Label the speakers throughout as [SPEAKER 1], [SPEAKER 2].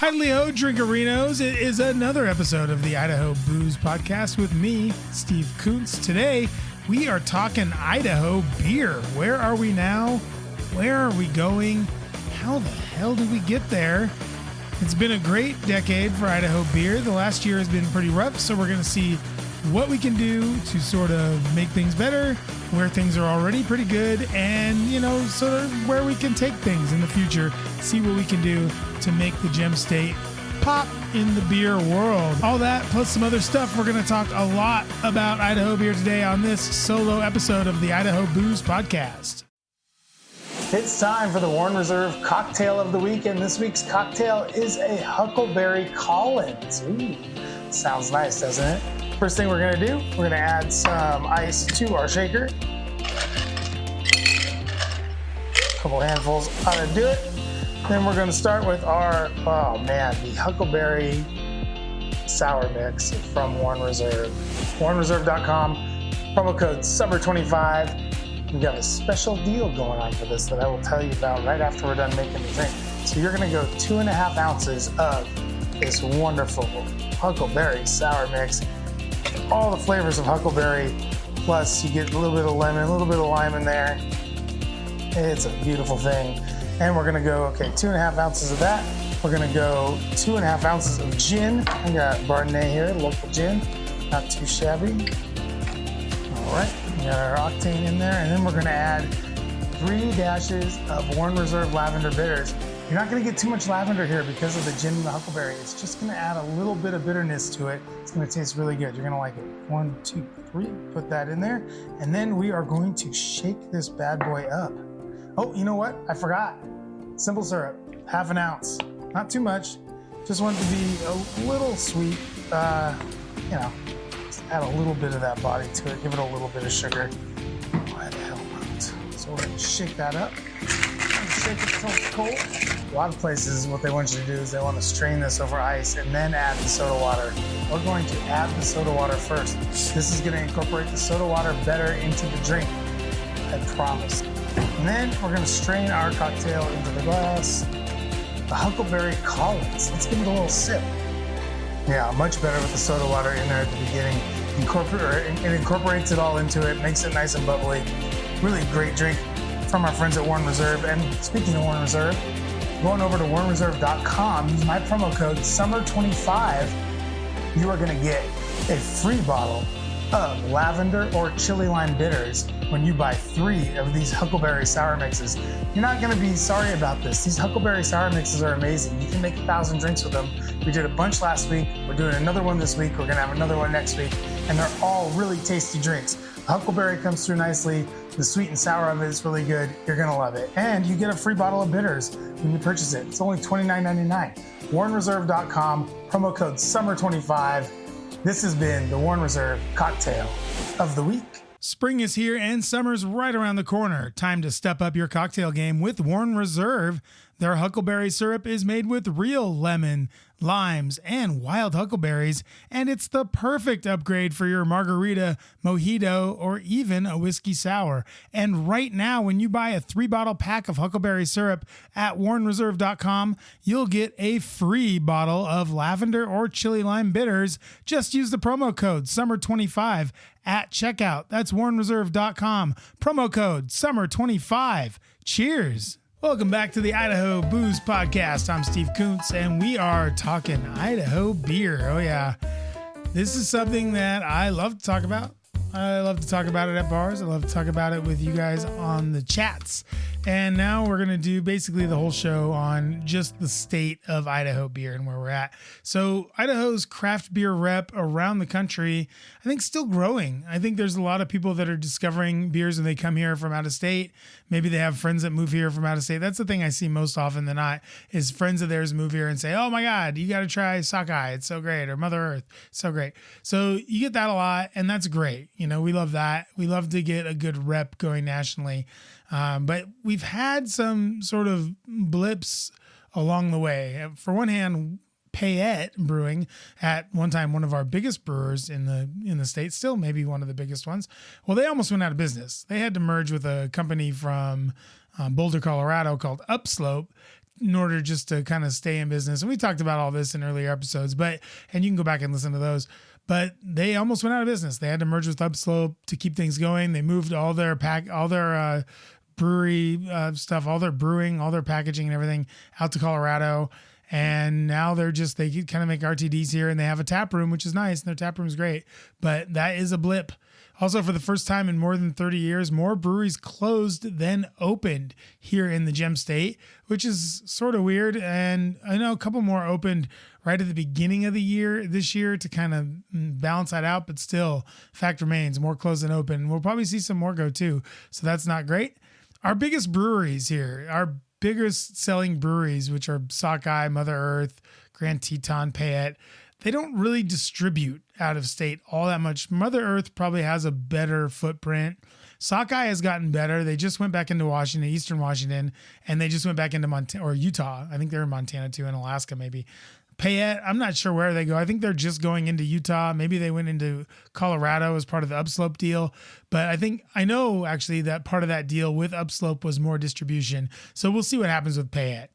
[SPEAKER 1] Hi-ho, Drinkerinos. It is another episode of the Idaho Booze Podcast with me, Steve Kuntz. Today, we are talking Idaho beer. Where are we now? Where are we going? How the hell did we get there? It's been a great decade for Idaho beer. The last year has been pretty rough, so we're going to see what we can do to sort of make things better, where things are already pretty good, and, sort of where we can take things in the future, see what we can do to make the Gem State pop in the beer world. All that plus some other stuff. We're going to talk a lot about Idaho beer today on this solo episode of the Idaho Booze Podcast.
[SPEAKER 2] It's time for the Warren Reserve Cocktail of the Week, and this week's cocktail is a Huckleberry Collins. Ooh, sounds nice, doesn't it? First thing we're going to do, we're going to add some ice to our shaker. A couple handfuls ought to do it. Then we're going to start with our, the Huckleberry Sour Mix from Warren Reserve. WarrenReserve.com, promo code SUMMER25. We've got a special deal going on for this that I will tell you about right after we're done making the drink. So you're going to go 2.5 ounces of this wonderful Huckleberry Sour Mix. All the flavors of Huckleberry, plus you get a little bit of lemon, a little bit of lime in there. It's a beautiful thing. And we're gonna go, 2.5 ounces of that. We're gonna go 2.5 ounces of gin. I got Barney here, local gin, not too shabby. All right, we got our octane in there, and then we're gonna add 3 dashes of Warren Reserve Lavender Bitters. You're not going to get too much lavender here because of the gin and the huckleberry. It's just going to add a little bit of bitterness to it. It's going to taste really good. You're going to like it. 1, 2, 3. Put that in there. And then we are going to shake this bad boy up. Oh, you know what? I forgot. Simple syrup. 1/2 ounce. Not too much. Just want it to be a little sweet. Just add a little bit of that body to it. Give it a little bit of sugar. Why the hell not? So we're going to shake that up. Shake it until it's cold. A lot of places, what they want you to do is they want to strain this over ice and then add the soda water. We're going to add the soda water first. This is going to incorporate the soda water better into the drink, I promise. And then we're going to strain our cocktail into the glass. The Huckleberry Collins. Let's give it a little sip. Yeah, much better with the soda water in there at the beginning. It incorporates it all into it, makes it nice and bubbly. Really great drink from our friends at Warren Reserve. And speaking of Warren Reserve, going over to WarrenReserve.com, use my promo code SUMMER25. You are going to get a free bottle of lavender or chili lime bitters when you buy 3 of these Huckleberry Sour Mixes. You're not going to be sorry about this. These Huckleberry Sour Mixes are amazing. You can make 1,000 drinks with them. We did a bunch last week. We're doing another one this week. We're going to have another one next week. And they're all really tasty drinks. Huckleberry comes through nicely. The sweet and sour of it is really good. You're going to love it. And you get a free bottle of bitters when you purchase it. It's only $29.99. WarrenReserve.com, promo code SUMMER25. This has been the Warren Reserve Cocktail of the Week.
[SPEAKER 1] Spring is here and summer's right around the corner. Time to step up your cocktail game with Warren Reserve. Their huckleberry syrup is made with real lemon, limes, and wild huckleberries, and it's the perfect upgrade for your margarita, mojito, or even a whiskey sour. And right now, when you buy a 3-bottle pack of huckleberry syrup at WarrenReserve.com, you'll get a free bottle of lavender or chili lime bitters. Just use the promo code SUMMER25 at checkout. That's WarrenReserve.com. Promo code SUMMER25. Cheers. Welcome back to the Idaho Booze Podcast. I'm Steve Kuntz, and we are talking Idaho beer. Oh, yeah. This is something that I love to talk about. I love to talk about it at bars. I love to talk about it with you guys on the chats. And now we're going to do basically the whole show on just the state of Idaho beer and where we're at. So Idaho's craft beer rep around the country, I think, still growing. I think there's a lot of people that are discovering beers when they come here from out of state. Maybe they have friends that move here from out of state. That's the thing I see most often than not, is friends of theirs move here and say, oh my God, you got to try Sockeye. It's so great. Or Mother Earth. So great. So you get that a lot, and that's great. We love that. We love to get a good rep going nationally. But we've had some sort of blips along the way. For one hand, Payette Brewing, at one time one of our biggest brewers in the state, still maybe one of the biggest ones. Well, they almost went out of business. They had to merge with a company from Boulder, Colorado called Upslope. in order just to kind of stay in business. And we talked about all this in earlier episodes, and you can go back and listen to those. But they almost went out of business. They had to merge with Upslope to keep things going. They moved all their brewery stuff, all their brewing, all their packaging and everything out to Colorado. And now they kind of make RTDs here, and they have a tap room, which is nice. And their tap room is great, but that is a blip. Also, for the first time in more than 30 years, more breweries closed than opened here in the Gem State, which is sort of weird. And I know a couple more opened right at the beginning of the year this year to kind of balance that out. But still, fact remains, more closed than open. We'll probably see some more go too. So that's not great. Our biggest breweries here, our biggest selling breweries, which are Sockeye, Mother Earth, Grand Teton, Payette, they don't really distribute out of state all that much. Mother Earth probably has a better footprint. Sockeye has gotten better. They just went back into Washington, Eastern Washington, and they just went back into Montana or Utah. I think they're in Montana too, and Alaska maybe. Payette, I'm not sure where they go. I think they're just going into Utah. Maybe they went into Colorado as part of the Upslope deal. But I know actually that part of that deal with Upslope was more distribution. So we'll see what happens with Payette.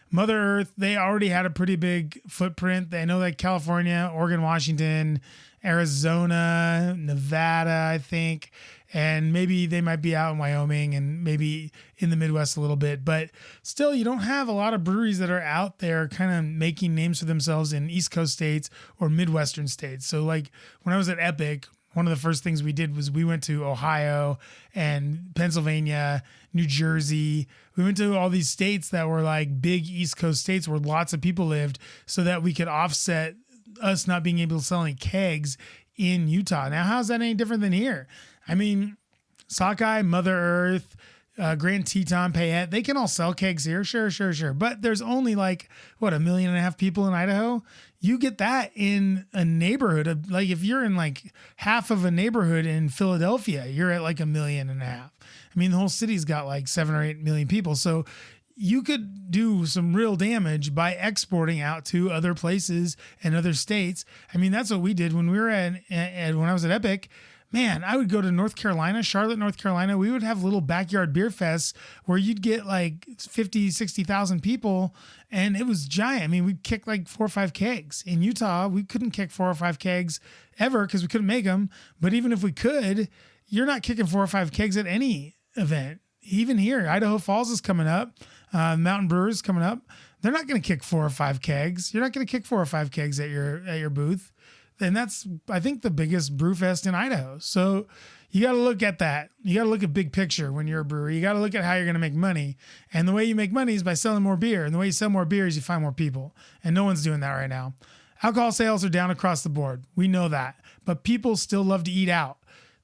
[SPEAKER 1] Mother Earth, they already had a pretty big footprint. They know that California, Oregon, Washington, Arizona, Nevada, I think, and maybe they might be out in Wyoming and maybe in the Midwest a little bit. But still, you don't have a lot of breweries that are out there kind of making names for themselves in East Coast states or Midwestern states. So like when I was at Epic, one of the first things we did was we went to Ohio and Pennsylvania, New Jersey. We went to all these states that were like big East Coast states where lots of people lived so that we could offset us not being able to sell any kegs in Utah. Now, how's that any different than here? I mean, Sockeye, Mother Earth, Grand Teton, Payette, they can all sell kegs here. Sure. But there's only like, 1.5 million people in Idaho. You get that in a neighborhood of like, if you're in like half of a neighborhood in Philadelphia, you're at like 1.5 million. I mean, the whole city's got like 7 or 8 million people. So you could do some real damage by exporting out to other places and other states. I mean, that's what we did when we were when I was at Epic. Man, I would go to North Carolina, Charlotte, North Carolina. We would have little backyard beer fests where you'd get like 50, 60,000 people, and it was giant. I mean, we'd kick like 4 or 5 kegs. In Utah, we couldn't kick 4 or 5 kegs ever because we couldn't make them. But even if we could, you're not kicking 4 or 5 kegs at any event. Even here, Idaho Falls is coming up. Mountain Brewers coming up. They're not going to kick 4 or 5 kegs. You're not going to kick 4 or 5 kegs at your booth. And that's, I think, the biggest brew fest in Idaho. So you got to look at that. You got to look at big picture when you're a brewery. You got to look at how you're going to make money. And the way you make money is by selling more beer. And the way you sell more beer is you find more people. And no one's doing that right now. Alcohol sales are down across the board. We know that. But people still love to eat out.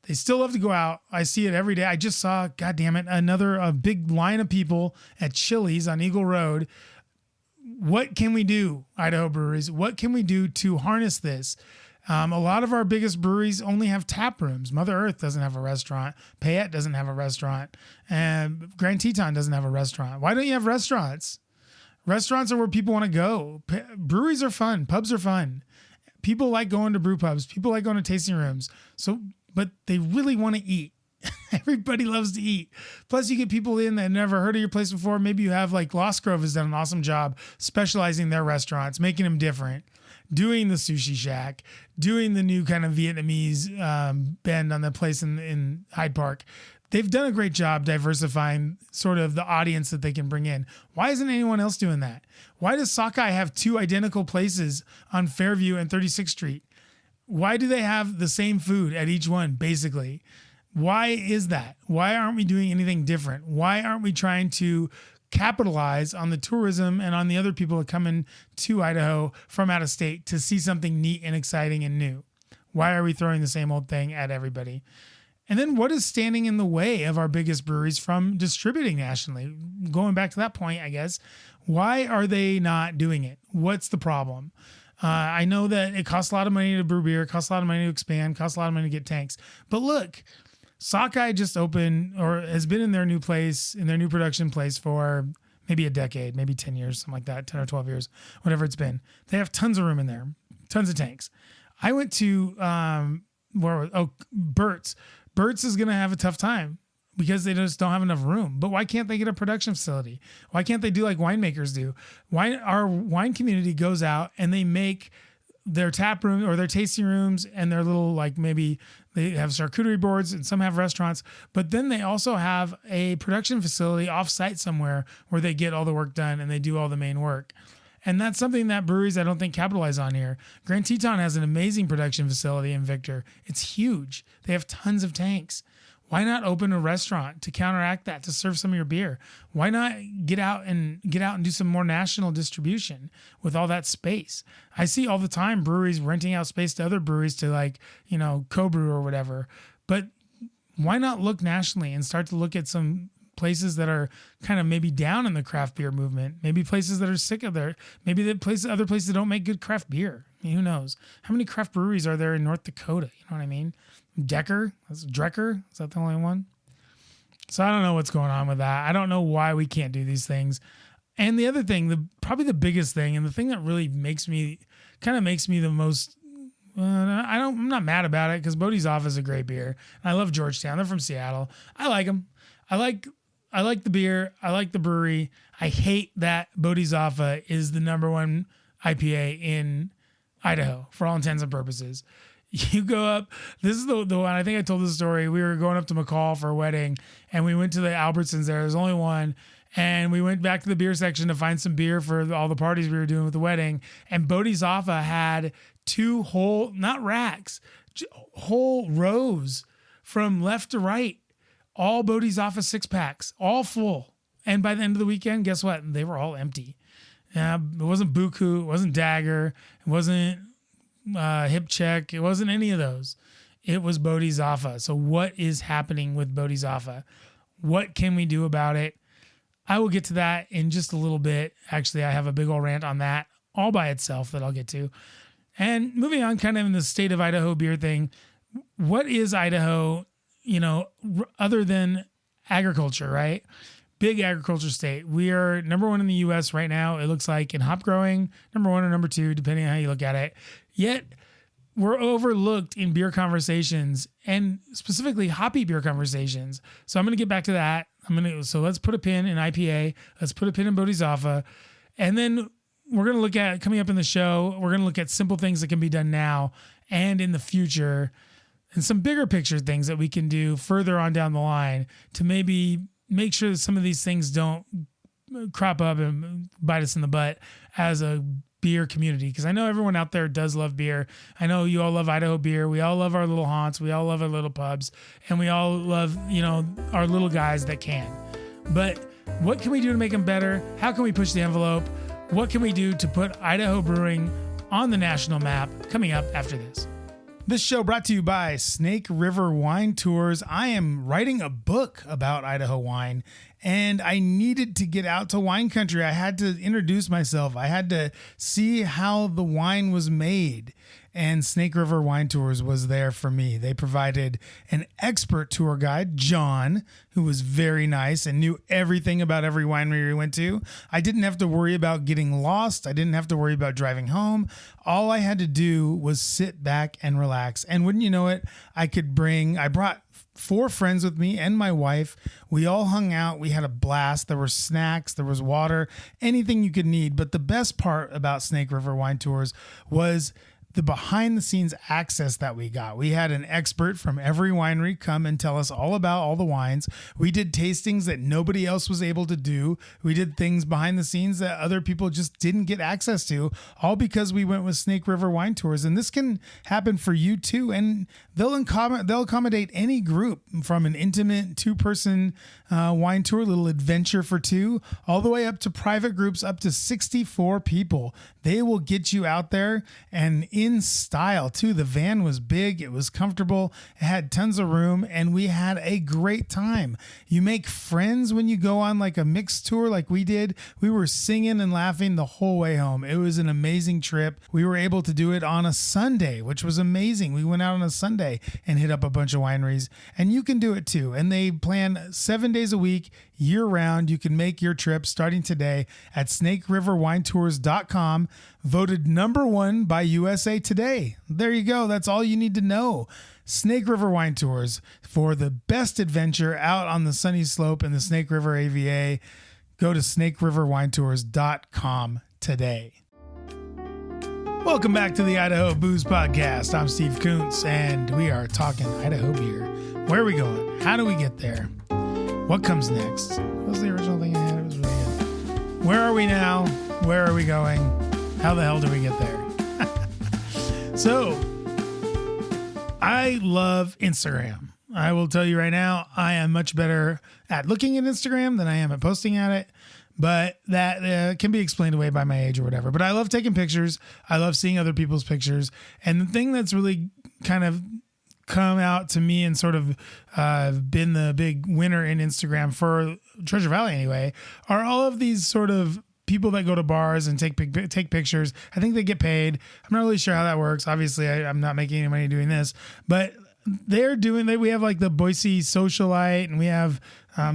[SPEAKER 1] They still love to go out. I see it every day. I just saw, God damn it, a big line of people at Chili's on Eagle Road. What can we do, Idaho breweries? What can we do to harness this? A lot of our biggest breweries only have tap rooms. Mother Earth doesn't have a restaurant. Payette doesn't have a restaurant. And Grand Teton doesn't have a restaurant. Why don't you have restaurants? Restaurants are where people want to go. Breweries are fun. Pubs are fun. People like going to brew pubs. People like going to tasting rooms. But they really want to eat. Everybody loves to eat. Plus, you get people in that never heard of your place before. Maybe you have like Lost Grove has done an awesome job specializing their restaurants, making them different, doing the sushi shack, doing the new kind of Vietnamese bend on the place in Hyde Park. They've done a great job diversifying sort of the audience that they can bring in. Why isn't anyone else doing that? Why does Sockeye have 2 identical places on Fairview and 36th Street? Why do they have the same food at each one, basically? Why is that? Why aren't we doing anything different? Why aren't we trying to capitalize on the tourism and on the other people that come in to Idaho from out of state to see something neat and exciting and new? Why are we throwing the same old thing at everybody? And then what is standing in the way of our biggest breweries from distributing nationally? Going back to that point, I guess, why are they not doing it? What's the problem? I know that it costs a lot of money to brew beer, it costs a lot of money to expand, costs a lot of money to get tanks. But look, Sockeye just opened or has been in their new place, in their new production place for maybe a decade, maybe 10 years, something like that, 10 or 12 years, whatever it's been. They have tons of room in there, tons of tanks. I went to, Burt's. Burt's is going to have a tough time. because they just don't have enough room. But why can't they get a production facility? Why can't they do like winemakers do? Why our wine community goes out and they make their tap room or their tasting rooms and their little, like, maybe they have charcuterie boards and some have restaurants, but then they also have a production facility off-site somewhere where they get all the work done and they do all the main work. And that's something that breweries, I don't think, capitalize on here. Grand Teton has an amazing production facility in Victor. It's huge. They have tons of tanks. Why not open a restaurant to counteract that, to serve some of your beer? Why not get out and do some more national distribution with all that space? I see all the time breweries renting out space to other breweries to, like, co-brew or whatever. But why not look nationally and start to look at some places that are kind of maybe down in the craft beer movement, maybe places that are sick of their, maybe other places that don't make good craft beer. I mean, who knows? How many craft breweries are there in North Dakota? You know what I mean? Drecker? Is that the only one? So I don't know what's going on with that. I don't know why we can't do these things. And the other thing, probably the biggest thing, and the thing that really makes me the most, I'm not mad about it, because Bodhisattva is a great beer. I love Georgetown. They're from Seattle. I like them. I like the beer. I like the brewery. I hate that Bodhisattva is the number one IPA in Idaho for all intents and purposes. You go up, this is the one, I think I told this story. We were going up to McCall for a wedding, and we went to the Albertsons there. There's only one. And we went back to the beer section to find some beer for all the parties we were doing with the wedding. And Bodhisattva had two whole, not racks, whole rows from left to right. All Bodhisattva 6-packs, all full. And by the end of the weekend, guess what? They were all empty. It wasn't Buku. It wasn't Dagger. It wasn't Hip Check. It wasn't any of those. It was Bodhisattva. So what is happening with Bodhisattva? What can we do about it? I will get to that in just a little bit. Actually, I have a big old rant on that all by itself that I'll get to. And moving on, kind of in the state of Idaho beer thing, what is Idaho, other than agriculture, right? Big agriculture state. We are number one in the U.S. right now, it looks like, in hop growing, number one or number two, depending on how you look at it. Yet, we're overlooked in beer conversations, and specifically hoppy beer conversations. So I'm going to get back to that. So let's put a pin in IPA. Let's put a pin in Bodhisattva. And then we're going to look at, coming up in the show, we're going to look at simple things that can be done now and in the future, and some bigger picture things that we can do further on down the line to maybe make sure that some of these things don't crop up and bite us in the butt as a beer community. Because I know everyone out there does love beer. I know you all love Idaho beer. We all love our little haunts. We all love our little pubs. And we all love, our little guys that can. But what can we do to make them better? How can we push the envelope? What can we do to put Idaho brewing on the national map? Coming up after this. This show brought to you by Snake River Wine Tours. I am writing a book about Idaho wine, and I needed to get out to wine country. I had to introduce myself. I had to see how the wine was made. And Snake River Wine Tours was there for me. They provided an expert tour guide, John, who was very nice and knew everything about every winery we went to. I didn't have to worry about getting lost. I didn't have to worry about driving home. All I had to do was sit back and relax. And wouldn't you know it, I brought 4 friends with me and my wife. We all hung out. We had a blast. There were snacks, there was water, anything you could need. But the best part about Snake River Wine Tours was the behind the scenes access that we got. We had an expert from every winery come and tell us all about all the wines. We did tastings that nobody else was able to do. We did things behind the scenes that other people just didn't get access to, all because we went with Snake River Wine Tours. And this can happen for you too. And they'll accommodate any group, from an intimate 2-person wine tour, little adventure for 2, all the way up to private groups up to 64 people. They will get you out there, and in style too. The van was big, it was comfortable, it had tons of room, and we had a great time. You make friends when you go on like a mixed tour like we did. We were singing and laughing the whole way home. It was an amazing trip. We were able to do it on a Sunday, which was amazing. We went out on a Sunday and hit up a bunch of wineries, and you can do it too. And they plan 7 days a week year round. You can make your trip starting today at snakeriverwinetours.com, voted #1 by USA Today. There you go. That's all you need to know. Snake River Wine Tours for the best adventure out on the sunny slope in the Snake River AVA. Go to snakeriverwinetours.com today. Welcome back to the Idaho Booze Podcast. I'm Steve Kuntz, and we are talking Idaho beer. Where are we going? How do we get there? What comes next? What was the original thing I had? It was really good. Where are we now? Where are we going? How the hell do we get there? So, I love Instagram. I will tell you right now, I am much better at looking at Instagram than I am at posting at it. But that can be explained away by my age or whatever. But I love taking pictures. I love seeing other people's pictures. And the thing that's really kind of come out to me and sort of been the big winner in Instagram for Treasure Valley anyway, are all of these sort of people that go to bars and take pictures. I think they get paid. I'm not really sure how that works. Obviously, I'm not making any money doing this. But they're doing that. We have like the Boise Socialite, and we have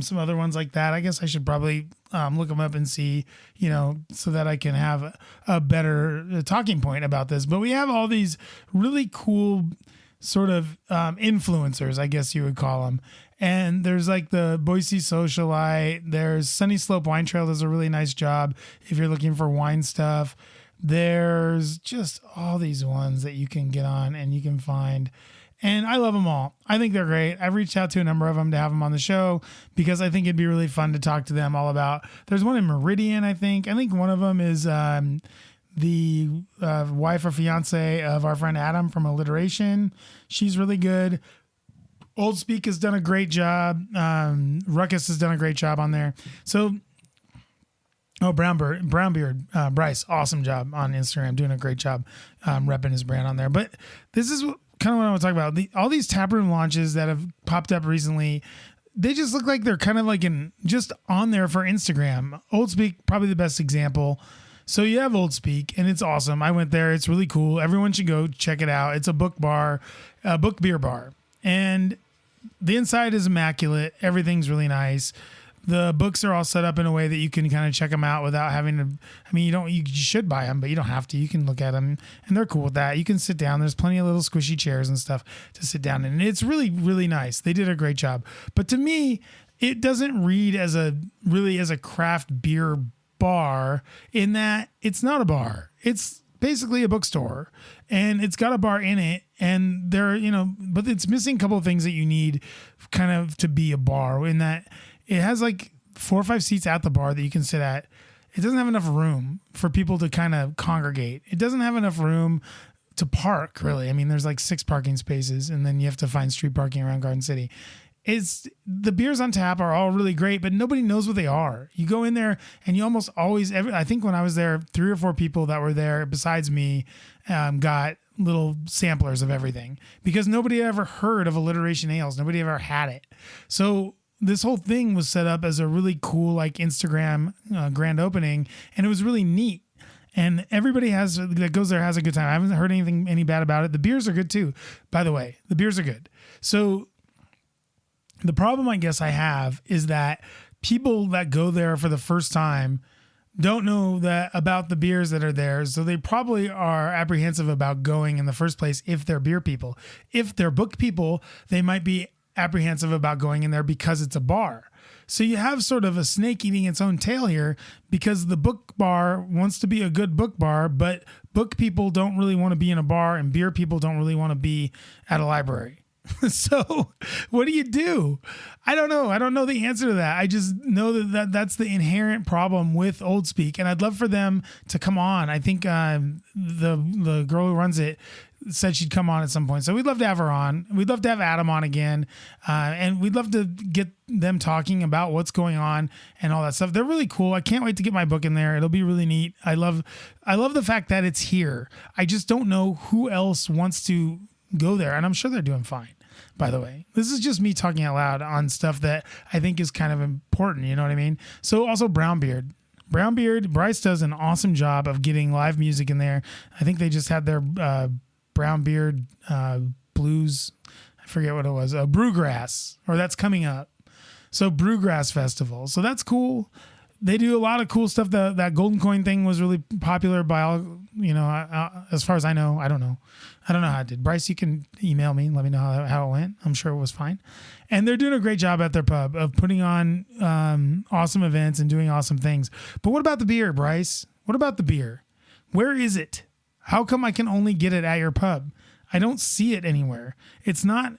[SPEAKER 1] some other ones like that. I guess I should probably look them up and see, so that I can have a better talking point about this. But we have all these really cool sort of influencers, I guess you would call them. And there's like the Boise Socialite. There's Sunny Slope Wine Trail does a really nice job if you're looking for wine stuff. There's just all these ones that you can get on and you can find. And I love them all. I think they're great. I've reached out to a number of them to have them on the show because I think it'd be really fun to talk to them all about. There's one in Meridian, I think. I think one of them is the wife or fiance of our friend Adam from Alliteration. She's really good. Old Speak has done a great job. Ruckus has done a great job on there. So, Brownbeard, Bryce, awesome job on Instagram, doing a great job repping his brand on there. But this is kind of what I want to talk about. All these taproom launches that have popped up recently, they just look like they're kind of like just on there for Instagram. Old Speak, probably the best example. So you have Old Speak, and it's awesome. I went there. It's really cool. Everyone should go check it out. It's a book beer bar. And the inside is immaculate. Everything's really nice. The books are all set up in a way that you can kind of check them out without having to. I mean, you should buy them, but you don't have to. You can look at them, and they're cool with that. You can sit down. There's plenty of little squishy chairs and stuff to sit down in. And it's really, really nice. They did a great job. But to me, it doesn't read as a craft beer bar in that it's not a bar. It's basically a bookstore, and it's got a bar in it, and but it's missing a couple of things that you need kind of to be a bar, in that it has like 4 or 5 seats at the bar that you can sit at. It doesn't have enough room for people to kind of congregate. It doesn't have enough room to park, really. I mean, there's like 6 parking spaces, and then you have to find street parking around Garden City. The beers on tap are all really great, but nobody knows what they are. You go in there and you almost always, I think when I was there, 3 or 4 people that were there besides me got little samplers of everything, because nobody ever heard of Alliteration Ales. Nobody ever had it. So this whole thing was set up as a really cool, like Instagram grand opening, and it was really neat. And everybody that goes there has a good time. I haven't heard any bad about it. The beers are good too, by the way. The beers are good. So the problem I guess I have is that people that go there for the first time don't know about the beers that are there. So they probably are apprehensive about going in the first place if they're beer people. If they're book people, they might be apprehensive about going in there because it's a bar. So you have sort of a snake eating its own tail here, because the book bar wants to be a good book bar, but book people don't really want to be in a bar, and beer people don't really want to be at a library. So what do? I don't know. I don't know the answer to that. I just know that's the inherent problem with Old Speak, and I'd love for them to come on. I think the girl who runs it said she'd come on at some point. So we'd love to have her on. We'd love to have Adam on again. And we'd love to get them talking about what's going on and all that stuff. They're really cool. I can't wait to get my book in there. It'll be really neat. I love the fact that it's here. I just don't know who else wants to go there. And I'm sure they're doing fine, by the way. This is just me talking out loud on stuff that I think is kind of important. You know what I mean? So also Brownbeard, Bryce does an awesome job of getting live music in there. I think they just had their Brownbeard blues. I forget what it was. Brewgrass, or that's coming up. So Brewgrass Festival. So that's cool. They do a lot of cool stuff. That Golden Coin thing was really popular by all, as far as I know. I don't know how it did. Bryce, you can email me and let me know how it went. I'm sure it was fine. And they're doing a great job at their pub of putting on awesome events and doing awesome things. But what about the beer, Bryce? What about the beer? Where is it? How come I can only get it at your pub? I don't see it anywhere. It's not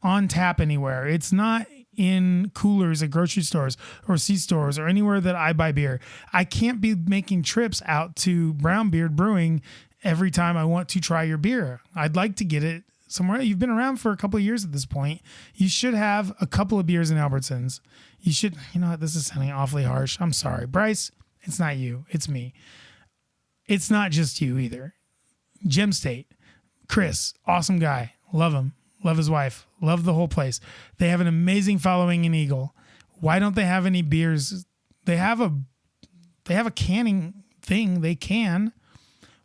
[SPEAKER 1] on tap anywhere. It's not in coolers at grocery stores or C-stores or anywhere that I buy beer. I can't be making trips out to Brownbeard Brewing every time I want to try your beer. I'd like to get it somewhere. You've been around for a couple of years at this point. You should have a couple of beers in Albertsons. You should, what? This is sounding awfully harsh. I'm sorry. Bryce, it's not you. It's me. It's not just you either. Gem State. Chris, awesome guy. Love him. Love his wife. Love the whole place. They have an amazing following in Eagle. Why don't they have any beers? They have a canning thing. They can.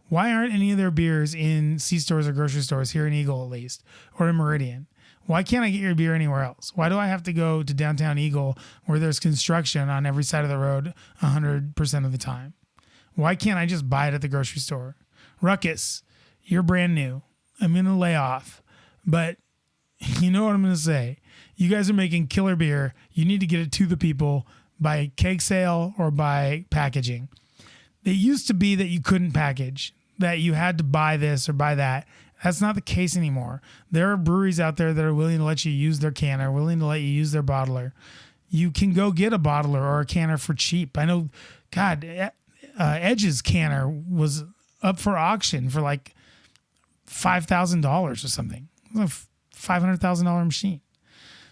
[SPEAKER 1] Why aren't any of their beers in C-stores or grocery stores here in Eagle at least, or in Meridian? Why can't I get your beer anywhere else? Why do I have to go to downtown Eagle where there's construction on every side of the road 100% of the time? Why can't I just buy it at the grocery store? Ruckus, you're brand new. I'm going to lay off. But you know what I'm going to say. You guys are making killer beer. You need to get it to the people by keg sale or by packaging. It used to be that you couldn't package, that you had to buy this or buy that. That's not the case anymore. There are breweries out there that are willing to let you use their canner, willing to let you use their bottler. You can go get a bottler or a canner for cheap. I know, God, Edge's canner was up for auction for like $5,000 or something. It was a $500,000 machine.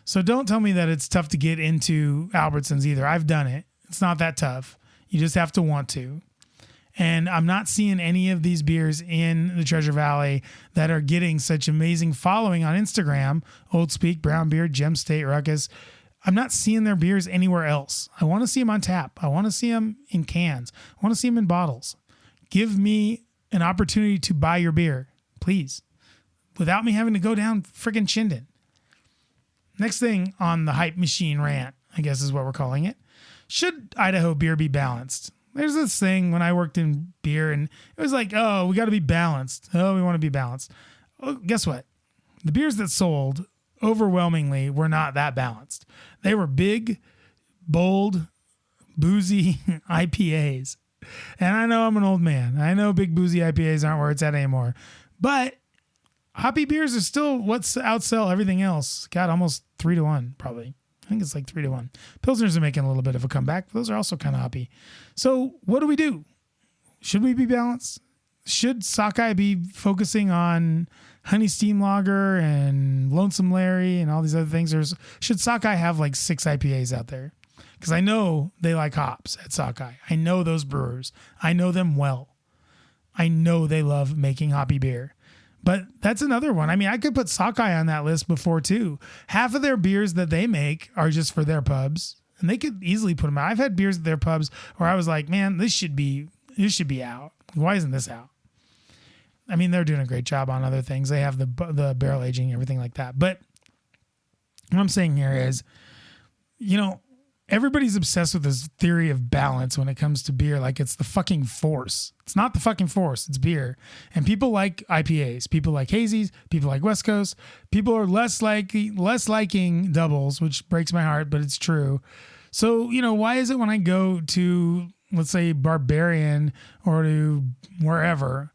[SPEAKER 1] So don't tell me that it's tough to get into Albertsons either. I've done it. It's not that tough. You just have to want to. And I'm not seeing any of these beers in the Treasure Valley that are getting such amazing following on Instagram. Old Speak, Brown Beer, Gem State, Ruckus. I'm not seeing their beers anywhere else. I want to see them on tap. I want to see them in cans. I want to see them in bottles. Give me an opportunity to buy your beer, please, without me having to go down friggin' Chinden. Next thing on the hype machine rant, I guess is what we're calling it. Should Idaho beer be balanced? There's this thing when I worked in beer and it was like, oh, we got to be balanced. Oh, we want to be balanced. Well, guess what? The beers that sold overwhelmingly were not that balanced. They were big, bold, boozy IPAs. And I know I'm an old man. I know big boozy IPAs aren't where it's at anymore. But hoppy beers are still what's outsell everything else. God, almost 3-1 probably. I think it's like 3-1. Pilsners are making a little bit of a comeback. Those are also kind of hoppy. So what do? Should we be balanced? Should Sockeye be focusing on Honey Steam Lager and Lonesome Larry and all these other things? Or should Sockeye have like 6 IPAs out there? Because I know they like hops at Sockeye. I know those brewers. I know them well. I know they love making hoppy beer. But that's another one. I mean, I could put Sockeye on that list before too. Half of their beers that they make are just for their pubs, and they could easily put them out. I've had beers at their pubs where I was like, man, this should be out. Why isn't this out? I mean, they're doing a great job on other things. They have the barrel aging, everything like that. But what I'm saying here is, everybody's obsessed with this theory of balance when it comes to beer. Like it's the fucking force. It's not the fucking force. It's beer. And people like IPAs. People like hazies. People like West Coast. People are less liking doubles, which breaks my heart, but it's true. So, why is it when I go to, let's say, Barbarian or to wherever,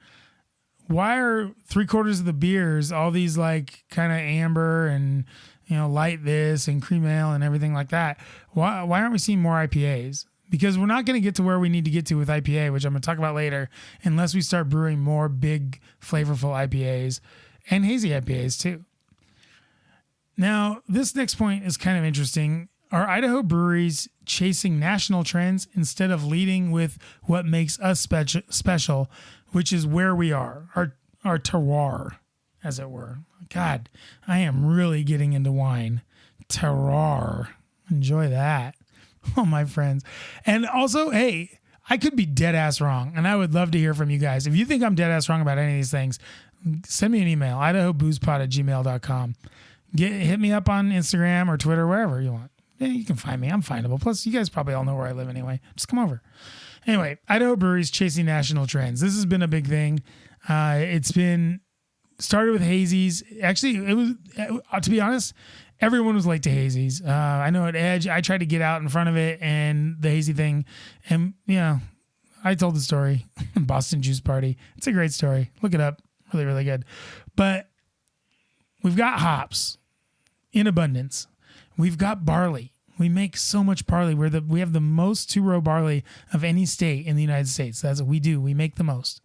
[SPEAKER 1] why are 3/4 of the beers all these like kind of amber and light this and cream ale and everything like that? Why aren't we seeing more IPAs? Because we're not going to get to where we need to get to with IPA, which I'm going to talk about later, unless we start brewing more big, flavorful IPAs and hazy IPAs too. Now, this next point is kind of interesting. Are Idaho breweries chasing national trends instead of leading with what makes us special, which is where we are, our terroir, as it were? God, I am really getting into wine. Terroir. Enjoy that. Oh, my friends. And also, hey, I could be dead ass wrong, and I would love to hear from you guys. If you think I'm dead ass wrong about any of these things, send me an email, idahoboozepod@gmail.com. Hit me up on Instagram or Twitter, wherever you want. you can find me. I'm findable. Plus, you guys probably all know where I live anyway. Just come over. Anyway, Idaho breweries chasing national trends. This has been a big thing. It's been started with hazies. Actually, it was, to be honest, everyone was late to hazies. I know at Edge, I tried to get out in front of it and the hazy thing. And, I told the story. Boston Juice Party. It's a great story. Look it up. Really, really good. But we've got hops in abundance. We've got barley. We make so much barley. We have the most two-row barley of any state in the United States. That's what we do. We make the most.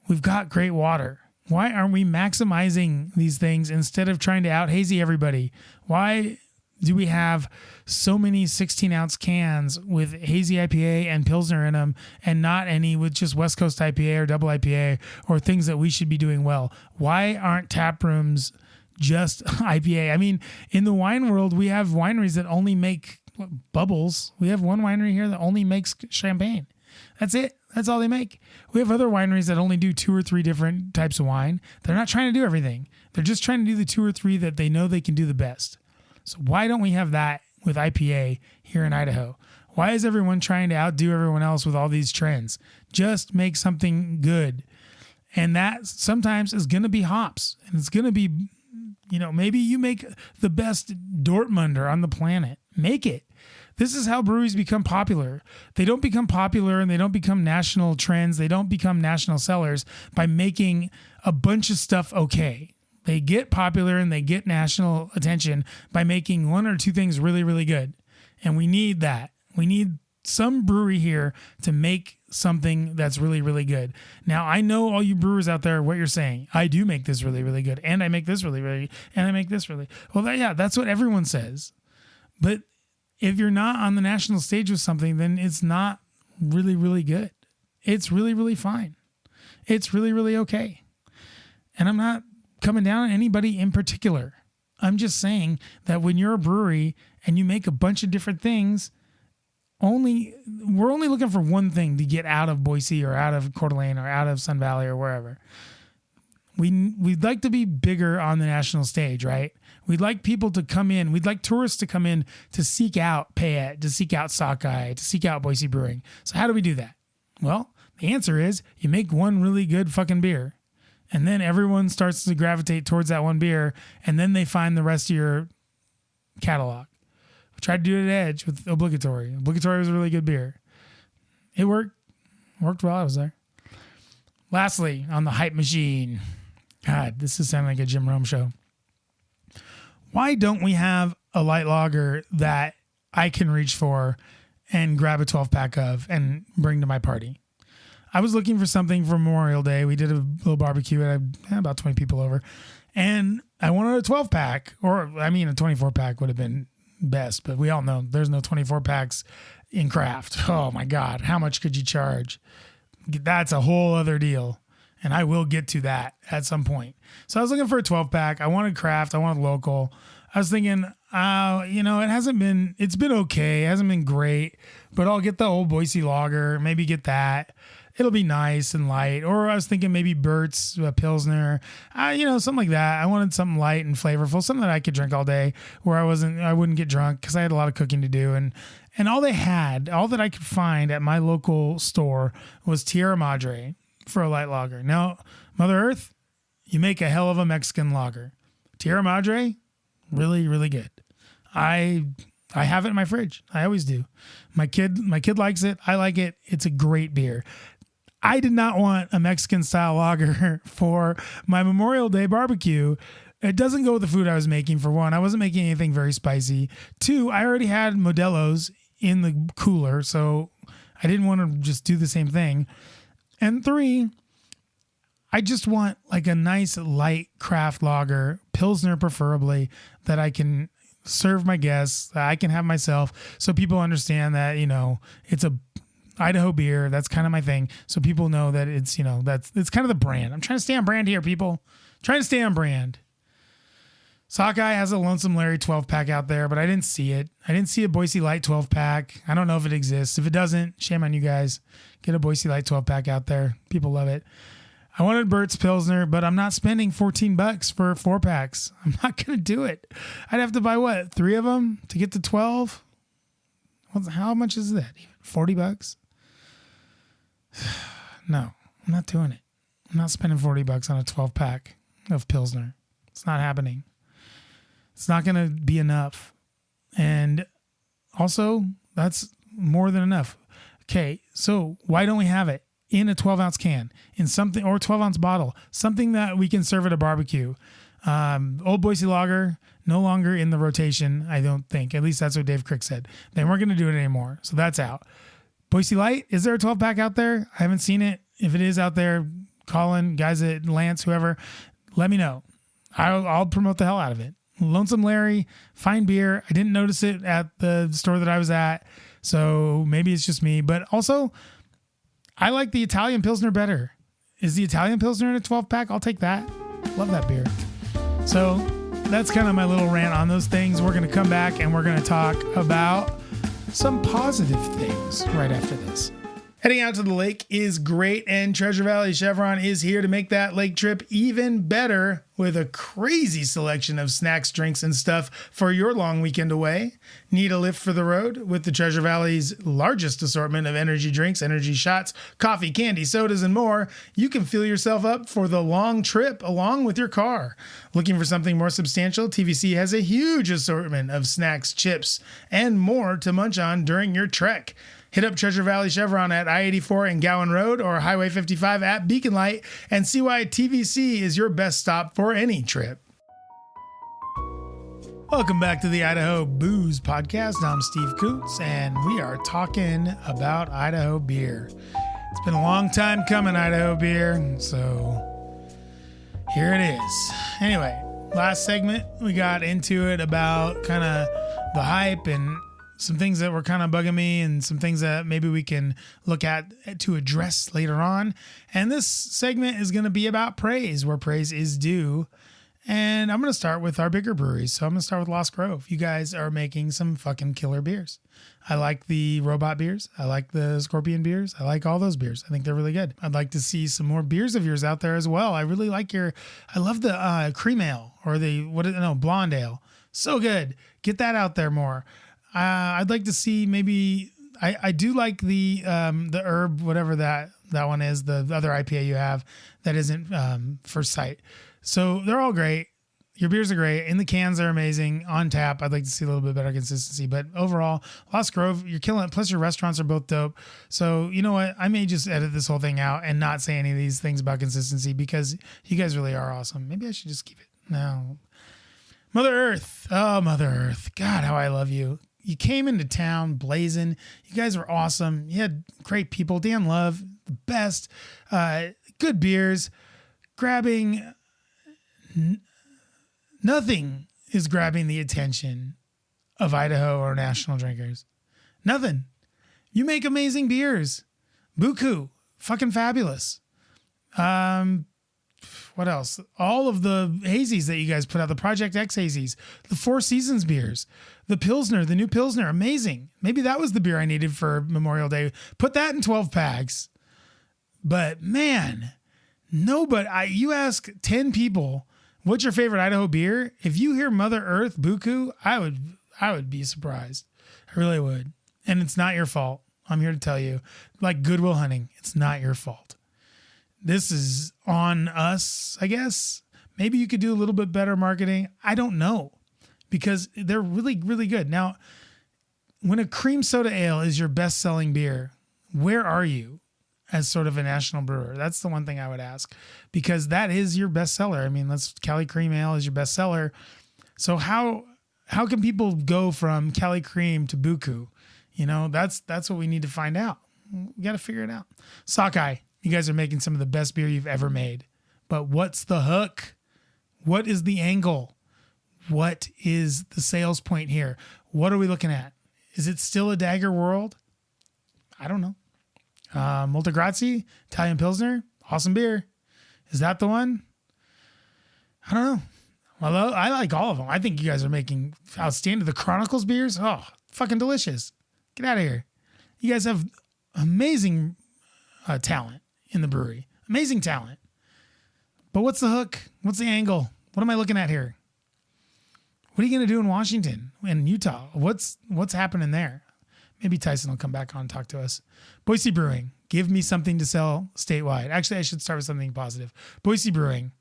[SPEAKER 1] We've got great water. Why aren't we maximizing these things instead of trying to out-hazy everybody? Why do we have so many 16-ounce cans with hazy IPA and Pilsner in them and not any with just West Coast IPA or double IPA or things that we should be doing well? Why aren't tap rooms just IPA? I mean, in the wine world, we have wineries that only make bubbles. We have one winery here that only makes champagne. That's it. That's all they make. We have other wineries that only do 2 or 3 different types of wine. They're not trying to do everything. They're just trying to do the 2 or 3 that they know they can do the best. So why don't we have that with IPA here in Idaho? Why is everyone trying to outdo everyone else with all these trends? Just make something good. And that sometimes is going to be hops. And it's going to be, maybe you make the best Dortmunder on the planet. Make it. This is how breweries become popular. They don't become popular and they don't become national trends. They don't become national sellers by making a bunch of stuff okay. They get popular and they get national attention by making 1 or 2 things really, really good. And we need that. We need some brewery here to make something that's really, really good. Now, I know all you brewers out there, what you're saying. I do make this really, really good. And I make this really, really, and I make this really. Well, that's what everyone says. But if you're not on the national stage with something, then it's not really, really good. It's really, really fine. It's really, really okay. And I'm not coming down on anybody in particular. I'm just saying that when you're a brewery and you make a bunch of different things, we're only looking for one thing to get out of Boise or out of Coeur d'Alene or out of Sun Valley or wherever. We'd like to be bigger on the national stage, right? We'd like people to come in. We'd like tourists to come in to seek out Payette, to seek out Sockeye, to seek out Boise Brewing. So how do we do that? Well, the answer is you make one really good fucking beer. And then everyone starts to gravitate towards that one beer. And then they find the rest of your catalog. We tried to do it at Edge with Obligatory. Obligatory was a really good beer. It worked. Worked while I was there. Lastly, on the hype machine. God, this is sounding like a Jim Rome show. Why don't we have a light lager that I can reach for and grab a 12-pack of and bring to my party? I was looking for something for Memorial Day. We did a little barbecue. I had about 20 people over. And I wanted a 12-pack. A 24-pack would have been best. But we all know there's no 24-packs in craft. Oh, my God. How much could you charge? That's a whole other deal. And I will get to that at some point. So I was looking for a 12-pack. I wanted craft. I wanted local. I was thinking, it's been okay. It hasn't been great. But I'll get the old Boise lager. Maybe get that. It'll be nice and light. Or I was thinking maybe Burt's Pilsner, something like that. I wanted something light and flavorful, something that I could drink all day where I wouldn't get drunk because I had a lot of cooking to do. And all that I could find at my local store was Tierra Madre for a light lager. Now, Mother Earth, you make a hell of a Mexican lager. Tierra Madre, really, really good. I have it in my fridge. I always do. My kid likes it. I like it. It's a great beer. I did not want a Mexican style lager for my Memorial Day barbecue. It doesn't go with the food I was making. For one, I wasn't making anything very spicy. 2, I already had Modelo's in the cooler, so I didn't want to just do the same thing. And 3, I just want like a nice light craft lager, Pilsner preferably, that I can serve my guests, that I can have myself, so people understand that, it's a Idaho beer. That's kind of my thing. So people know that it's, it's kind of the brand. I'm trying to stay on brand here, people. Trying to stay on brand. Sockeye has a Lonesome Larry 12-pack out there, but I didn't see it. I didn't see a Boise Light 12-pack. I don't know if it exists. If it doesn't, shame on you guys. Get a Boise Light 12-pack out there. People love it. I wanted Bert's Pilsner, but I'm not spending $14 for 4-packs. I'm not going to do it. I'd have to buy what? 3 of them to get to 12? How much is that? $40? No, I'm not doing it. I'm not spending $40 on a 12-pack of Pilsner. It's not happening. It's not going to be enough. And also, that's more than enough. Okay, so why don't we have it in a 12-ounce can, in something, or a 12-ounce bottle, something that we can serve at a barbecue? Old Boise Lager, no longer in the rotation, I don't think. At least that's what Dave Crick said. They weren't going to do it anymore, so that's out. Boise Light, is there a 12-pack out there? I haven't seen it. If it is out there, Colin, guys at Lance, whoever, let me know. I'll promote the hell out of it. Lonesome Larry, fine beer. I didn't notice it at the store that I was at, so maybe it's just me. But also, I like the Italian Pilsner better. Is the Italian Pilsner in a 12-pack? I'll take that. Love that beer. So that's kind of my little rant on those things. We're going to come back and we're going to talk about some positive things right after this. Heading out to the lake is great, and Treasure Valley Chevron is here to make that lake trip even better with a crazy selection of snacks, drinks, and stuff for your long weekend away. Need a lift for the road? With the Treasure Valley's largest assortment of energy drinks, energy shots, coffee, candy, sodas, and more, you can fill yourself up for the long trip along with your car. Looking for something more substantial? TVC has a huge assortment of snacks, chips, and more to munch on during your trek. Hit up Treasure Valley Chevron at I-84 and Gowan Road or Highway 55 at Beacon Light and see why TVC is your best stop for any trip. Welcome back to the Idaho Booze Podcast. I'm Steve Coots, and we are talking about Idaho Beer. It's been a long time coming, Idaho Beer, so here it is. Anyway, last segment, we got into it about kind of the hype and some things that were kind of bugging me and some things that maybe we can look at to address later on. And this segment is going to be about praise, where praise is due. And I'm going to start with our bigger breweries. So I'm going to start with Lost Grove. You guys are making some fucking killer beers. I like the Robot beers. I like the Scorpion beers. I like all those beers. I think they're really good. I'd like to see some more beers of yours out there as well. I really like I love the cream ale or blonde ale. So good. Get that out there more. I'd like to see maybe I do like the herb, whatever that one is, the other IPA you have that isn't First Sight. So they're all great. Your beers are great. In the cans, they're amazing. On tap, I'd like to see a little bit better consistency. But overall, Lost Grove, you're killing it. Plus, your restaurants are both dope. So you know what? I may just edit this whole thing out and not say any of these things about consistency because you guys really are awesome. Maybe I should just keep it. No. Mother Earth. Oh, Mother Earth. God, how I love you. You came into town blazing. You guys were awesome. You had great people. Dan Love, the best. Good beers. Grabbing. Nothing is grabbing the attention of Idaho or national drinkers. Nothing. You make amazing beers. Buku. Fucking fabulous. What else? All of the hazies that you guys put out, the Project X hazies, the Four Seasons beers, the Pilsner, the new Pilsner, amazing. Maybe that was the beer I needed for Memorial Day. Put that in 12 packs. But man, you ask 10 people, what's your favorite Idaho beer? If you hear Mother Earth Buku, I would be surprised. I really would. And it's not your fault. I'm here to tell you, like Good Will Hunting, it's not your fault. This is on us, I guess. Maybe you could do a little bit better marketing. I don't know, because they're really, really good. Now, when a cream soda ale is your best-selling beer, where are you as sort of a national brewer? That's the one thing I would ask, because that is your bestseller. I mean, Cali Cream Ale is your bestseller. So how can people go from Cali Cream to Buku? You know, that's what we need to find out. We got to figure it out. Sockeye. You guys are making some of the best beer you've ever made. But what's the hook? What is the angle? What is the sales point here? What are we looking at? Is it still a dagger world? I don't know. Multigrazzi, Italian Pilsner, awesome beer. Is that the one? I don't know. Well, I like all of them. I think you guys are making outstanding. The Chronicles beers, oh, fucking delicious. Get out of here. You guys have amazing talent in the brewery. Amazing talent. But what's the hook? What's the angle? What am I looking at here? What are you going to do in Washington and Utah? What's happening there? Maybe Tyson will come back on and talk to us. Boise Brewing, give me something to sell statewide. Actually, I should start with something positive. Boise Brewing,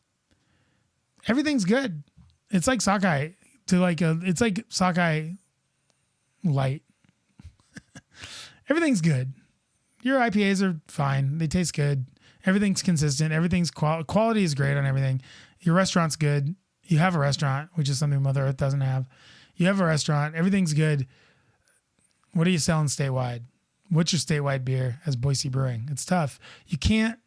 [SPEAKER 1] everything's good. It's like sockeye it's like sockeye light. Everything's good. Your IPAs are fine. They taste good. Everything's consistent. Everything's quality is great on everything. Your restaurant's good. You have a restaurant, which is something Mother Earth doesn't have. You have a restaurant. Everything's good. What are you selling statewide? What's your statewide beer as Boise Brewing? It's tough. You can't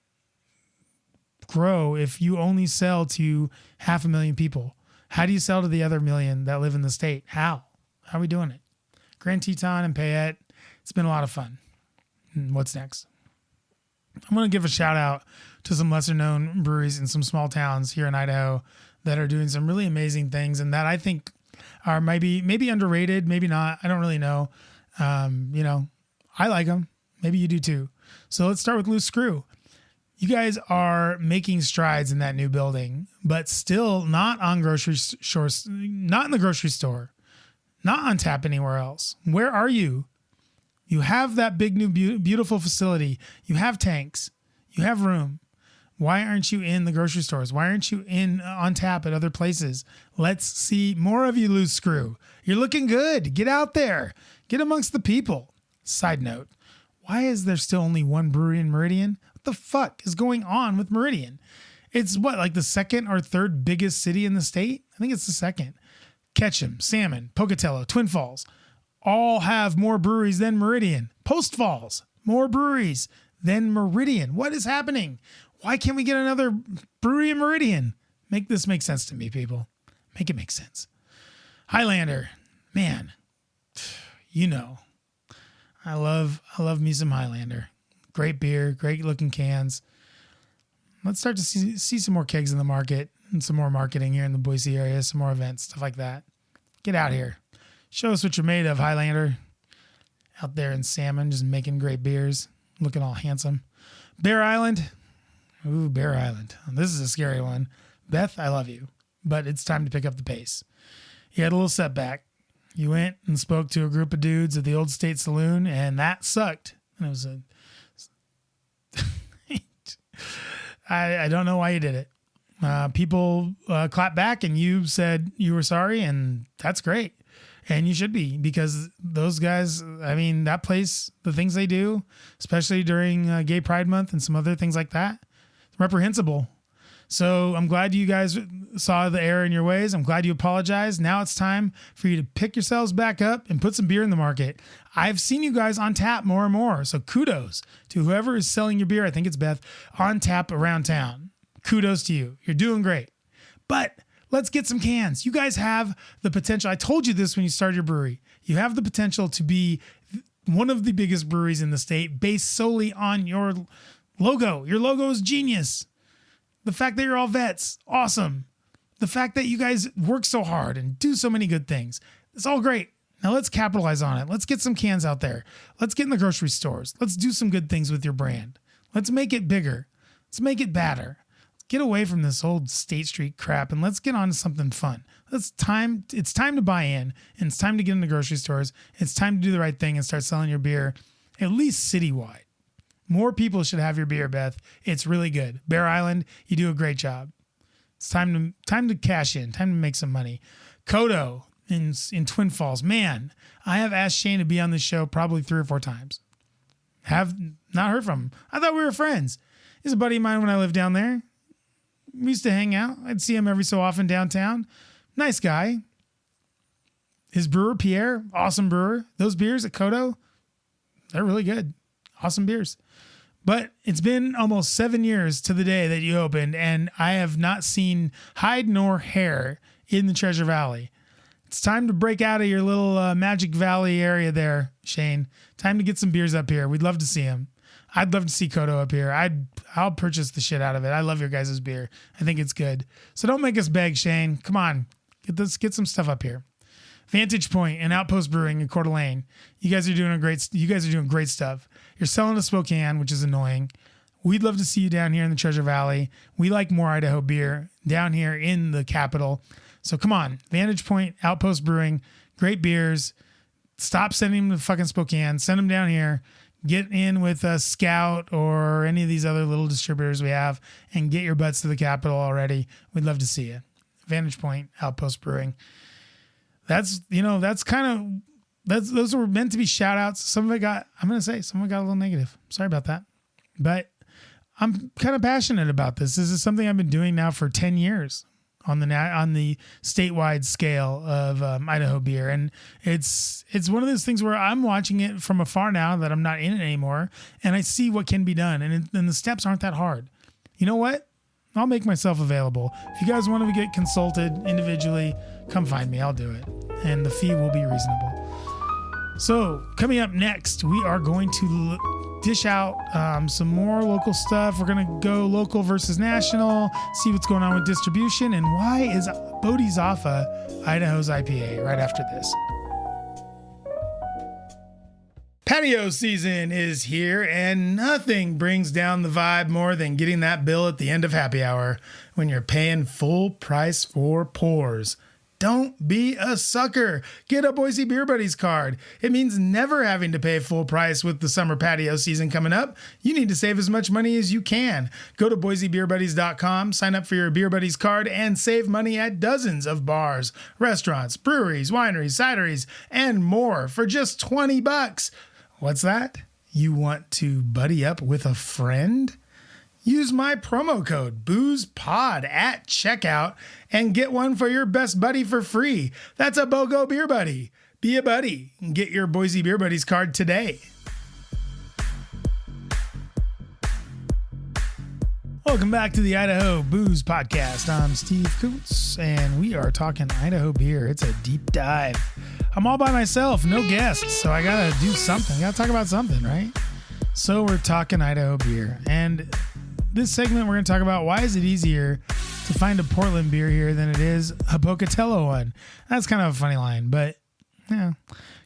[SPEAKER 1] grow if you only sell to 500,000 people. How do you sell to the other million that live in the state? How are we doing it? Grand Teton and Payette. It's been a lot of fun. What's next? I'm going to give a shout out to some lesser known breweries in some small towns here in Idaho that are doing some really amazing things and that I think are maybe underrated, maybe not. I don't really know. I like them. Maybe you do too. So let's start with Loose Screw. You guys are making strides in that new building, but still not on grocery stores, not in the grocery store, not on tap anywhere else. Where are you? You have that big new beautiful facility. You have tanks. You have room. Why aren't you in the grocery stores? Why aren't you on tap at other places? Let's see more of you, Loose Screw. You're looking good. Get out there. Get amongst the people. Side note, why is there still only one brewery in Meridian? What the fuck is going on with Meridian? It's like the second or third biggest city in the state? I think it's the second. Ketchum, Salmon, Pocatello, Twin Falls all have more breweries than Meridian. Post Falls, more breweries than Meridian. What is happening? Why can't we get another brewery in Meridian? Make this make sense to me, people. Make it make sense. Highlander, man, I love me some Highlander. Great beer, great looking cans. Let's start to see some more kegs in the market and some more marketing here in the Boise area, some more events, stuff like that. Get out here. Show us what you're made of, Highlander. Out there in Salmon, just making great beers, looking all handsome. Bear Island. Ooh, Bear Island. This is a scary one. Beth, I love you, but it's time to pick up the pace. You had a little setback. You went and spoke to a group of dudes at the Old State Saloon, and that sucked. And it was I don't know why you did it. People clapped back, and you said you were sorry, and that's great. And you should be, because those guys, that place, the things they do, especially during Gay Pride Month and some other things like that, reprehensible. So I'm glad you guys saw the error in your ways. I'm glad you apologized. Now it's time for you to pick yourselves back up and put some beer in the market. I've seen you guys on tap more and more. So kudos to whoever is selling your beer. I think it's Beth, on tap around town. Kudos to you. You're doing great. But let's get some cans. You guys have the potential. I told you this when you started your brewery. You have the potential to be one of the biggest breweries in the state based solely on your logo. Your logo is genius. The fact that you're all vets, awesome. The fact that you guys work so hard and do so many good things, it's all great. Now let's capitalize on it. Let's get some cans out there. Let's get in the grocery stores. Let's do some good things with your brand. Let's make it bigger. Let's make it badder. Let's get away from this old State Street crap and let's get on to something fun. It's time to buy in, and it's time to get in the grocery stores. It's time to do the right thing and start selling your beer, at least citywide. More people should have your beer, Beth. It's really good. Bear Island, you do a great job. It's time to cash in, time to make some money. Kodo in Twin Falls. Man, I have asked Shane to be on this show probably 3 or 4 times. Have not heard from him. I thought we were friends. He's a buddy of mine when I lived down there. We used to hang out. I'd see him every so often downtown. Nice guy. His brewer, Pierre, awesome brewer. Those beers at Kodo, they're really good. Awesome beers. But it's been almost 7 years to the day that you opened, and I have not seen hide nor hair in the Treasure Valley. It's time to break out of your little Magic Valley area there, Shane. Time to get some beers up here. We'd love to see them. I'd love to see Kodo up here. I'll purchase the shit out of it. I love your guys' beer. I think it's good. So don't make us beg, Shane. Come on. Get some stuff up here. Vantage Point and Outpost Brewing in Coeur d'Alene. You guys are doing great stuff. You're selling to Spokane, which is annoying. we'd love to see you down here in the Treasure Valley. We like more Idaho beer down here in the capital. So come on, Vantage Point, Outpost Brewing, great beers. Stop sending them to fucking Spokane. Send them down here. Get in with a Scout or any of these other little distributors we have and get your butts to the capital already. We'd love to see you. Vantage Point, Outpost Brewing. Those were meant to be shout outs. Some of it got a little negative. Sorry about that. But I'm kind of passionate about this. This is something I've been doing now for 10 years on the statewide scale of Idaho Beer. And it's one of those things where I'm watching it from afar now that I'm not in it anymore. And I see what can be done. And the steps aren't that hard. You know what? I'll make myself available. If you guys want to get consulted individually, come find me. I'll do it. And the fee will be reasonable. So coming up next, we are going to dish out some more local stuff. We're going to go local versus national, see what's going on with distribution, and why is Bodhisattva Idaho's IPA right after this. Patio season is here, and nothing brings down the vibe more than getting that bill at the end of happy hour when you're paying full price for pours. Don't be a sucker. Get a Boise Beer Buddies card. It means never having to pay full price with the summer patio season coming up. You need to save as much money as you can. Go to BoiseBeerBuddies.com, sign up for your Beer Buddies card, and save money at dozens of bars, restaurants, breweries, wineries, cideries, and more for just $20. What's that? You want to buddy up with a friend? Use my promo code BOOZEPOD at checkout and get one for your best buddy for free. That's a BOGO Beer Buddy. Be a buddy and get your Boise Beer Buddies card today. Welcome back to the Idaho Booze Podcast. I'm Steve Koontz, and we are talking Idaho beer. It's a deep dive. I'm all by myself, no guests, so I gotta do something. I gotta talk about something, right? So we're talking Idaho beer, and this segment we're gonna talk about why is it easier to find a Portland beer here than it is a Pocatello one. That's kind of a funny line, but yeah.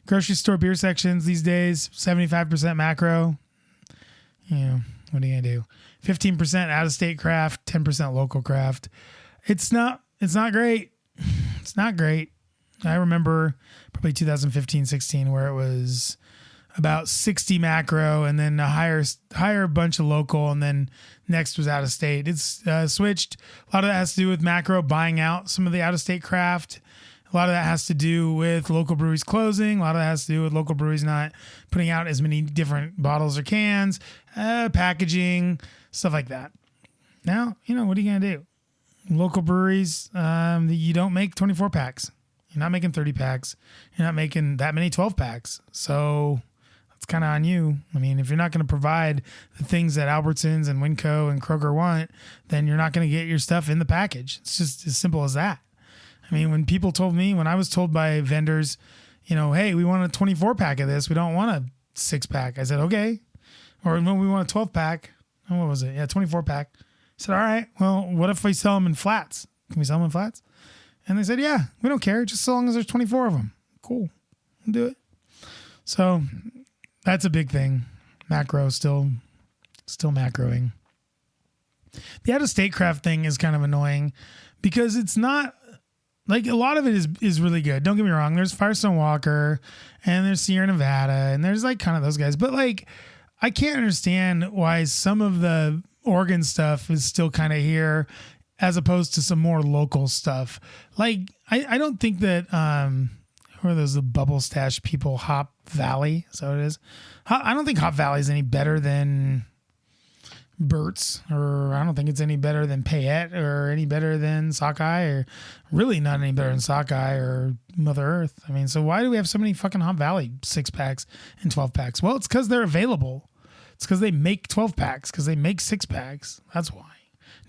[SPEAKER 1] Grocery store beer sections these days, 75% macro. What are you gonna do? 15% out-of-state craft, 10% local craft. It's not great. It's not great. I remember probably 2015-16 where it was about 60 macro and then a higher bunch of local, and then next was out-of-state. It's switched. A lot of that has to do with macro buying out some of the out-of-state craft. A lot of that has to do with local breweries closing. A lot of that has to do with local breweries not putting out as many different bottles or cans, packaging, stuff like that. Now, what are you going to do? Local breweries, you don't make 24 packs. You're not making 30 packs. You're not making that many 12 packs. So that's kind of on you. I mean, if you're not going to provide the things that Albertsons and Winco and Kroger want, then you're not going to get your stuff in the package. It's just as simple as that. I mean, when I was told by vendors, hey, we want a 24 pack of this. We don't want a 6-pack. I said, okay. Or when we want a 12 pack. Oh, what was it? Yeah, 24 pack. I said, all right, well, what if we sell them in flats? Can we sell them in flats? And they said, yeah, we don't care. Just so long as there's 24 of them. Cool. We'll do it. So that's a big thing. Macro, still macroing. The out-of-state craft thing is kind of annoying because it's not, like, a lot of it is really good. Don't get me wrong. There's Firestone Walker and there's Sierra Nevada and there's like kind of those guys. But like, I can't understand why some of the Oregon stuff is still kind of here as opposed to some more local stuff. Like, I don't think that, who are those, the Bubble Stash people, Hop Valley? Is that what it is? I don't think Hop Valley is any better than Burt's, or I don't think it's any better than Payette or any better than Sockeye, or really not any better than Sockeye or Mother Earth. I mean, so why do we have so many fucking Hop Valley 6-packs and 12-packs? Well, it's because they're available. It's because they make 12-packs, because they make 6-packs. That's why.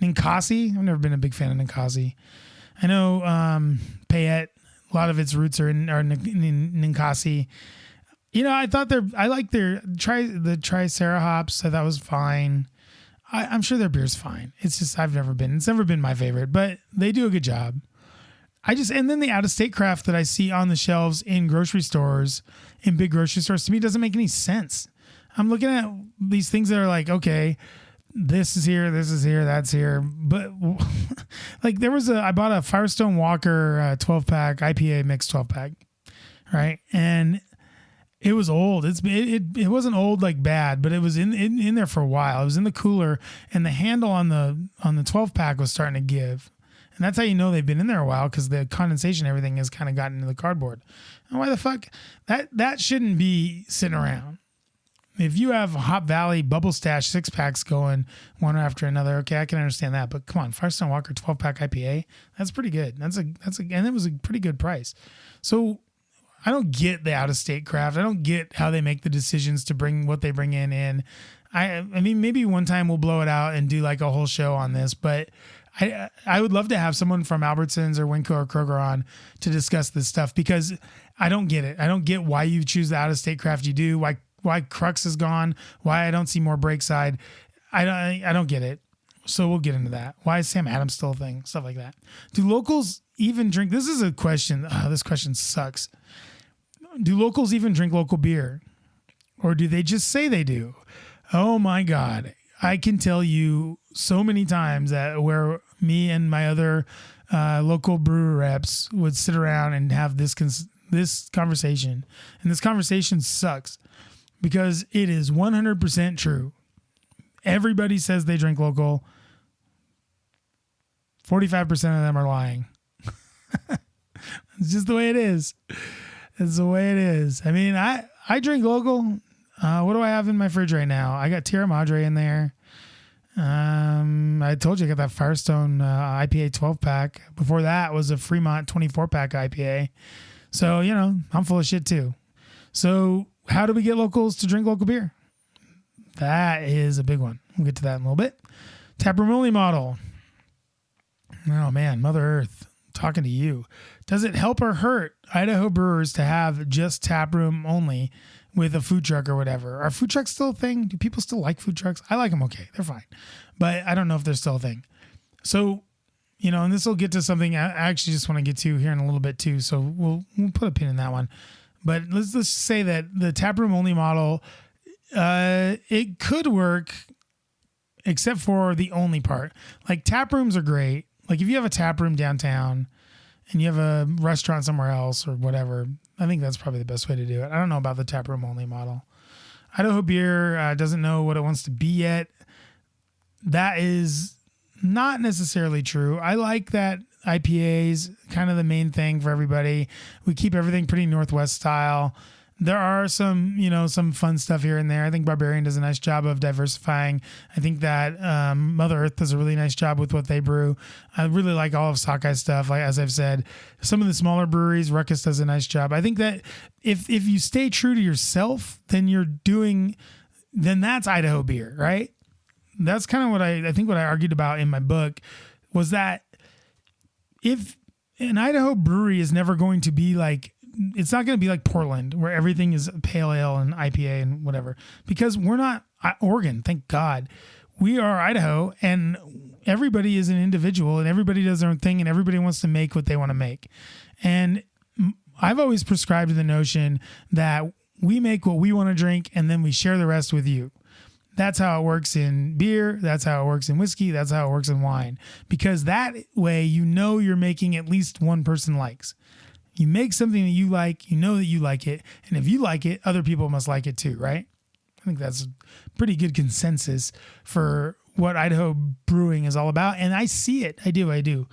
[SPEAKER 1] Ninkasi, I've never been a big fan of Ninkasi. I know Payette, a lot of its roots are in Ninkasi. I like the Tricera hops. I thought was fine. I'm sure their beer's fine. It's just it's never been my favorite, but they do a good job. And then the out-of-state craft that I see on the shelves in grocery stores, in big grocery stores, to me doesn't make any sense. I'm looking at these things that are like, okay, this is here, that's here. But like I bought a Firestone Walker 12 pack IPA mixed 12 pack, right? And it was old. It wasn't old like bad, but it was in there for a while. It was in the cooler, and the handle on the 12 pack was starting to give. And that's how you know they've been in there a while, because the condensation, everything has kind of gotten into the cardboard. And why the fuck? That shouldn't be sitting around. If you have Hop Valley Bubble Stash 6-packs going one after another, okay, I can understand that. But come on, Firestone Walker 12-pack IPA, that's pretty good. And it was a pretty good price. So I don't get the out-of-state craft. I don't get how they make the decisions to bring what they bring in. I mean, maybe one time we'll blow it out and do like a whole show on this, but I would love to have someone from Albertsons or Winco or Kroger on to discuss this stuff, because I don't get it. I don't get why you choose the out-of-state craft you do, why Crux is gone, why I don't see more Breakside. I don't get it. So we'll get into that. Why is Sam Adams still a thing? Stuff like that. Do locals even drink? This is a question. This question sucks. Do locals even drink local beer? Or do they just say they do? Oh my God. I can tell you so many times that where me and my other local brewer reps would sit around and have this conversation. And this conversation sucks, because it is 100% true. Everybody says they drink local. 45% of them are lying. It's just the way it is. It's the way it is. I mean, I drink local. What do I have in my fridge right now? I got Tierra Madre in there. I told you I got that Firestone IPA 12-pack. Before that was a Fremont 24-pack IPA. So, I'm full of shit too. So how do we get locals to drink local beer? That is a big one. We'll get to that in a little bit. Taproom only model. Oh man, Mother Earth, talking to you. Does it help or hurt Idaho brewers to have just taproom only with a food truck or whatever? Are food trucks still a thing? Do people still like food trucks? I like them okay. They're fine. But I don't know if they're still a thing. So, and this will get to something I actually just want to get to here in a little bit too. So we'll put a pin in that one. But let's say that the taproom only model, it could work except for the only part. Like, tap rooms are great. Like, if you have a tap room downtown and you have a restaurant somewhere else or whatever, I think that's probably the best way to do it. I don't know about the tap room only model. Idaho Beer doesn't know what it wants to be yet. That is not necessarily true. I like that IPAs, kind of the main thing for everybody. We keep everything pretty Northwest style. There are some, some fun stuff here and there. I think Barbarian does a nice job of diversifying. I think that Mother Earth does a really nice job with what they brew. I really like all of Sockeye stuff. Like, as I've said, some of the smaller breweries, Ruckus does a nice job. I think that if you stay true to yourself, then that's Idaho Beer, right? That's kind of what I think what I argued about in my book was that if an Idaho brewery is never going to be like, it's not going to be like Portland, where everything is pale ale and IPA and whatever, because we're not Oregon. Thank God. We are Idaho, and everybody is an individual, and everybody does their own thing, and everybody wants to make what they want to make. And I've always prescribed the notion that we make what we want to drink, and then we share the rest with you. That's how it works in beer. That's how it works in whiskey. That's how it works in wine, because that way, you're making at least one person likes. You make something that you like, that you like it. And if you like it, other people must like it too, right? I think that's a pretty good consensus for what Idaho brewing is all about. And I see it. I do.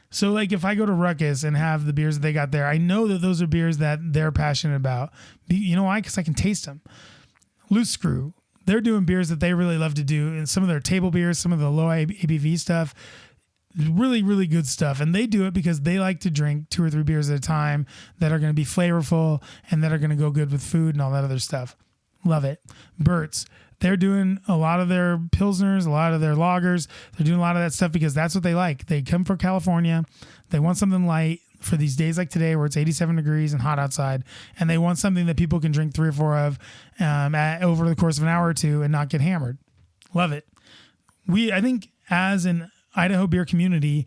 [SPEAKER 1] So like, if I go to Ruckus and have the beers that they got there, I know that those are beers that they're passionate about. You know why? Because I can taste them. Loose Screw, they're doing beers that they really love to do. And some of their table beers, some of the low ABV stuff, really, really good stuff. And they do it because they like to drink 2 or 3 beers at a time that are going to be flavorful and that are going to go good with food and all that other stuff. Love it. Burt's, they're doing a lot of their Pilsners, a lot of their lagers. They're doing a lot of that stuff because that's what they like. They come from California. They want something light for these days like today where it's 87 degrees and hot outside. And they want something that people can drink 3 or 4 of over the course of an hour or two and not get hammered. Love it. I think as an Idaho beer community,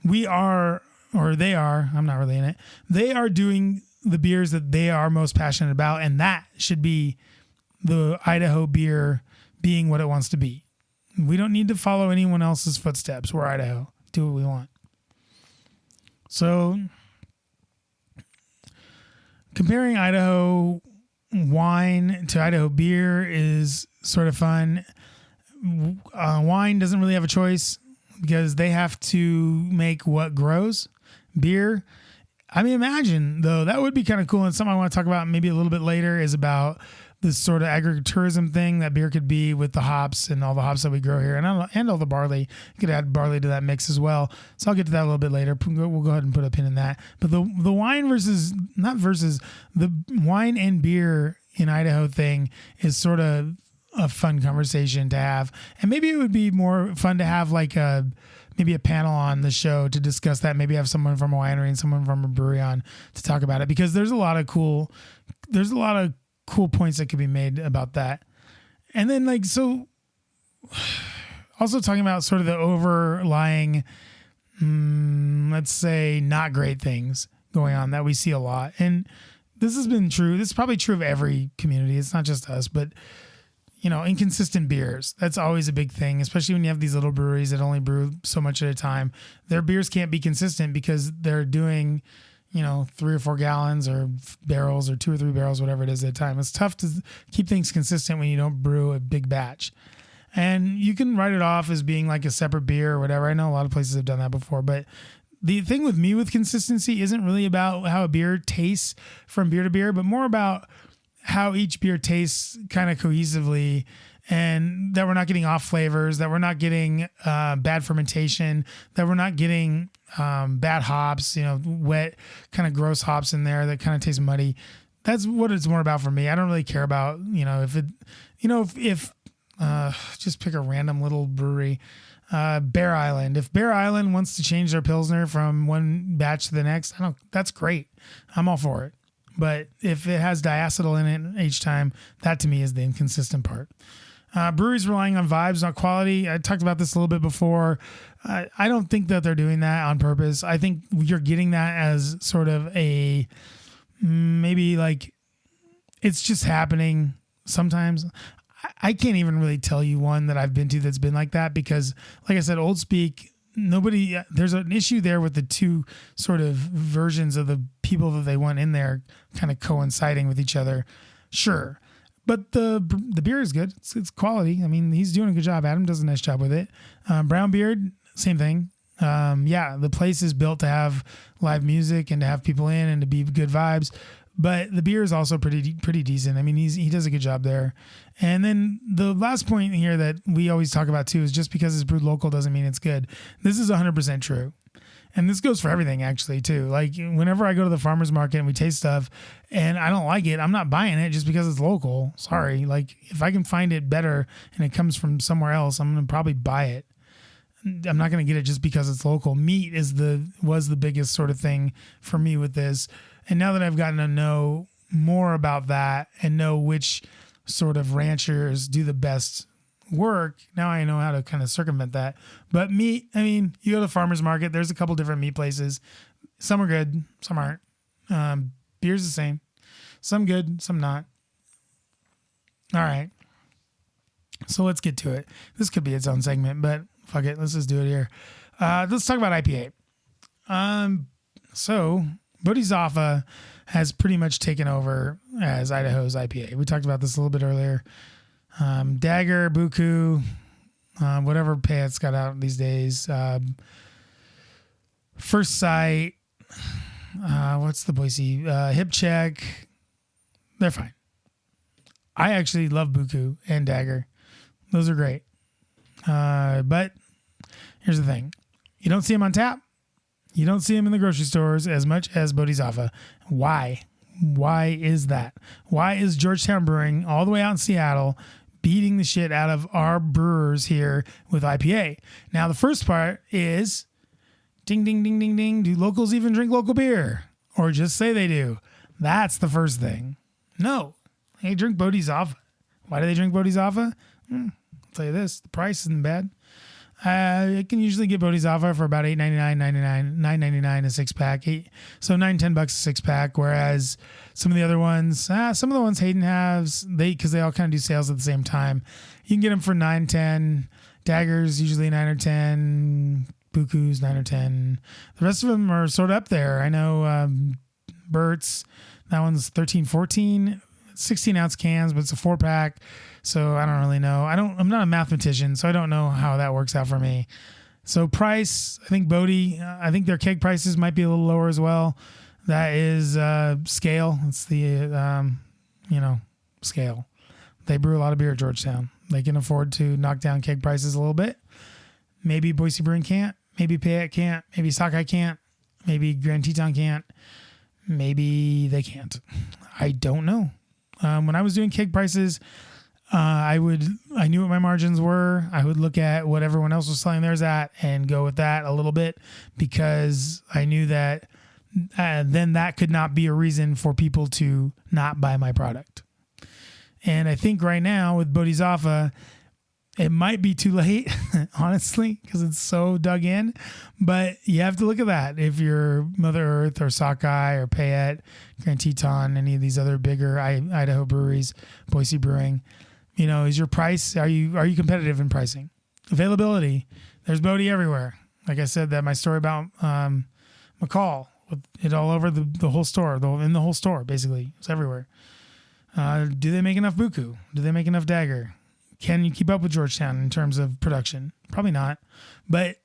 [SPEAKER 1] they are, I'm not really in it, they are doing the beers that they are most passionate about, and that should be the Idaho beer being what it wants to be. We don't need to follow anyone else's footsteps. We're Idaho. Do what we want. So comparing Idaho wine to Idaho beer is sort of fun. Wine doesn't really have a choice because they have to make what grows. Beer, I mean, imagine though, that would be kind of cool. And something I want to talk about maybe a little bit later is about this sort of agritourism thing that beer could be with the hops and all the hops that we grow here and all the barley. You could add barley to that mix as well. So I'll get to that a little bit later. We'll go ahead and put a pin in that. But the wine the wine and beer in Idaho thing is sort of a fun conversation to have. And maybe it would be more fun to have like maybe a panel on the show to discuss that. Maybe have someone from a winery and someone from a brewery on to talk about it, because there's a lot of cool points that could be made about that. And then also talking about sort of the overlying, let's say, not great things going on that we see a lot. And this has been true. This is probably true of every community. It's not just us, but inconsistent beers. That's always a big thing, especially when you have these little breweries that only brew so much at a time. Their beers can't be consistent because they're doing 3 or 4 gallons or barrels or 2 or 3 barrels, whatever it is at a time. It's tough to keep things consistent when you don't brew a big batch. And you can write it off as being like a separate beer or whatever. I know a lot of places have done that before, but the thing with me with consistency isn't really about how a beer tastes from beer to beer, but more about how each beer tastes kind of cohesively, and that we're not getting off flavors, that we're not getting bad fermentation, that we're not getting bad hops, wet, kind of gross hops in there that kind of taste muddy. That's what it's more about for me. I don't really care about, if just pick a random little brewery, Bear Island. If Bear Island wants to change their Pilsner from one batch to the next, that's great. I'm all for it. But if it has diacetyl in it each time, that to me is the inconsistent part. Breweries relying on vibes, not quality. I talked about this a little bit before. I don't think that they're doing that on purpose. I think you're getting that as sort of a maybe like it's just happening sometimes. I can't even really tell you one that I've been to that's been like that because, like I said, Old Speak, there's an issue there with the two sort of versions of the people that they want in there kind of coinciding with each other. Sure. But the beer is good. It's quality. I mean, he's doing a good job. Adam does a nice job with it. Brown Beard, same thing. The place is built to have live music and to have people in and to be good vibes. But the beer is also pretty decent. I mean, he does a good job there. And then the last point here that we always talk about too is just because it's brewed local doesn't mean it's good. This is 100% true. And this goes for everything actually too. Like whenever I go to the farmer's market and we taste stuff and I don't like it, I'm not buying it just because it's local. Sorry. Like if I can find it better and it comes from somewhere else, I'm going to probably buy it. I'm not going to get it just because it's local. Meat was the biggest sort of thing for me with this. And now that I've gotten to know more about that and know which sort of ranchers do the best work, now I know how to kind of circumvent that. But meat, I mean, you go to the farmer's market, there's a couple different meat places. Some are good, some aren't. Beer's the same. Some good, some not. All right. So let's get to it. This could be its own segment, but fuck it. Let's just do it here. Let's talk about IPA. So Bodhisattva has pretty much taken over as Idaho's IPA. We talked about this a little bit earlier. Dagger, Buku, whatever pay it's got out these days. First Sight, what's the Boise? Hip Check. They're fine. I actually love Buku and Dagger. Those are great. But here's the thing. You don't see them on tap. You don't see them in the grocery stores as much as Bodhisattva. Why? Why is that? Why is Georgetown Brewing all the way out in Seattle beating the shit out of our brewers here with IPA? Now, the first part is ding, ding, ding, ding, ding. Do locals even drink local beer? Or just say they do? That's the first thing. No. They drink Bodhisattva. Why do they drink Bodhisattva? I'll tell you this. The price isn't bad. I can usually get Bodhisattva for about $8.99 a six pack. So $9-10 a six pack. Whereas some of the other ones, some of the ones Hayden has, because they all kind of do sales at the same time. You can get them for $9-10. Dagger's usually 9 or 10. Buku's 9 or 10. The rest of them are sort of up there. I know Burt's, that one's 13, 14. 16-ounce cans, but it's a 4-pack. So I don't really know. I'm not a mathematician, so I don't know how that works out for me. So price, I think Bodhi, I think their keg prices might be a little lower as well. That is scale. It's the, scale. They brew a lot of beer at Georgetown. They can afford to knock down keg prices a little bit. Maybe Boise Brewing can't. Maybe Payette can't. Maybe Sockeye can't. Maybe Grand Teton can't. Maybe they can't. I don't know. When I was doing keg prices, I knew what my margins were. I would look at what everyone else was selling theirs at and go with that a little bit, because I knew that then that could not be a reason for people to not buy my product. And I think right now with Bodhisattva, it might be too late, honestly, because it's so dug in. But you have to look at that. If you're Mother Earth or Sockeye or Payette, Grand Teton, any of these other bigger Idaho breweries, Boise Brewing, is your price, are you competitive in pricing? Availability, there's Bodhi everywhere. Like I said, that my story about McCall, with it all over the whole store, in the whole store, basically. It's everywhere. Do they make enough Buku? Do they make enough Dagger? Can you keep up with Georgetown in terms of production? Probably not, but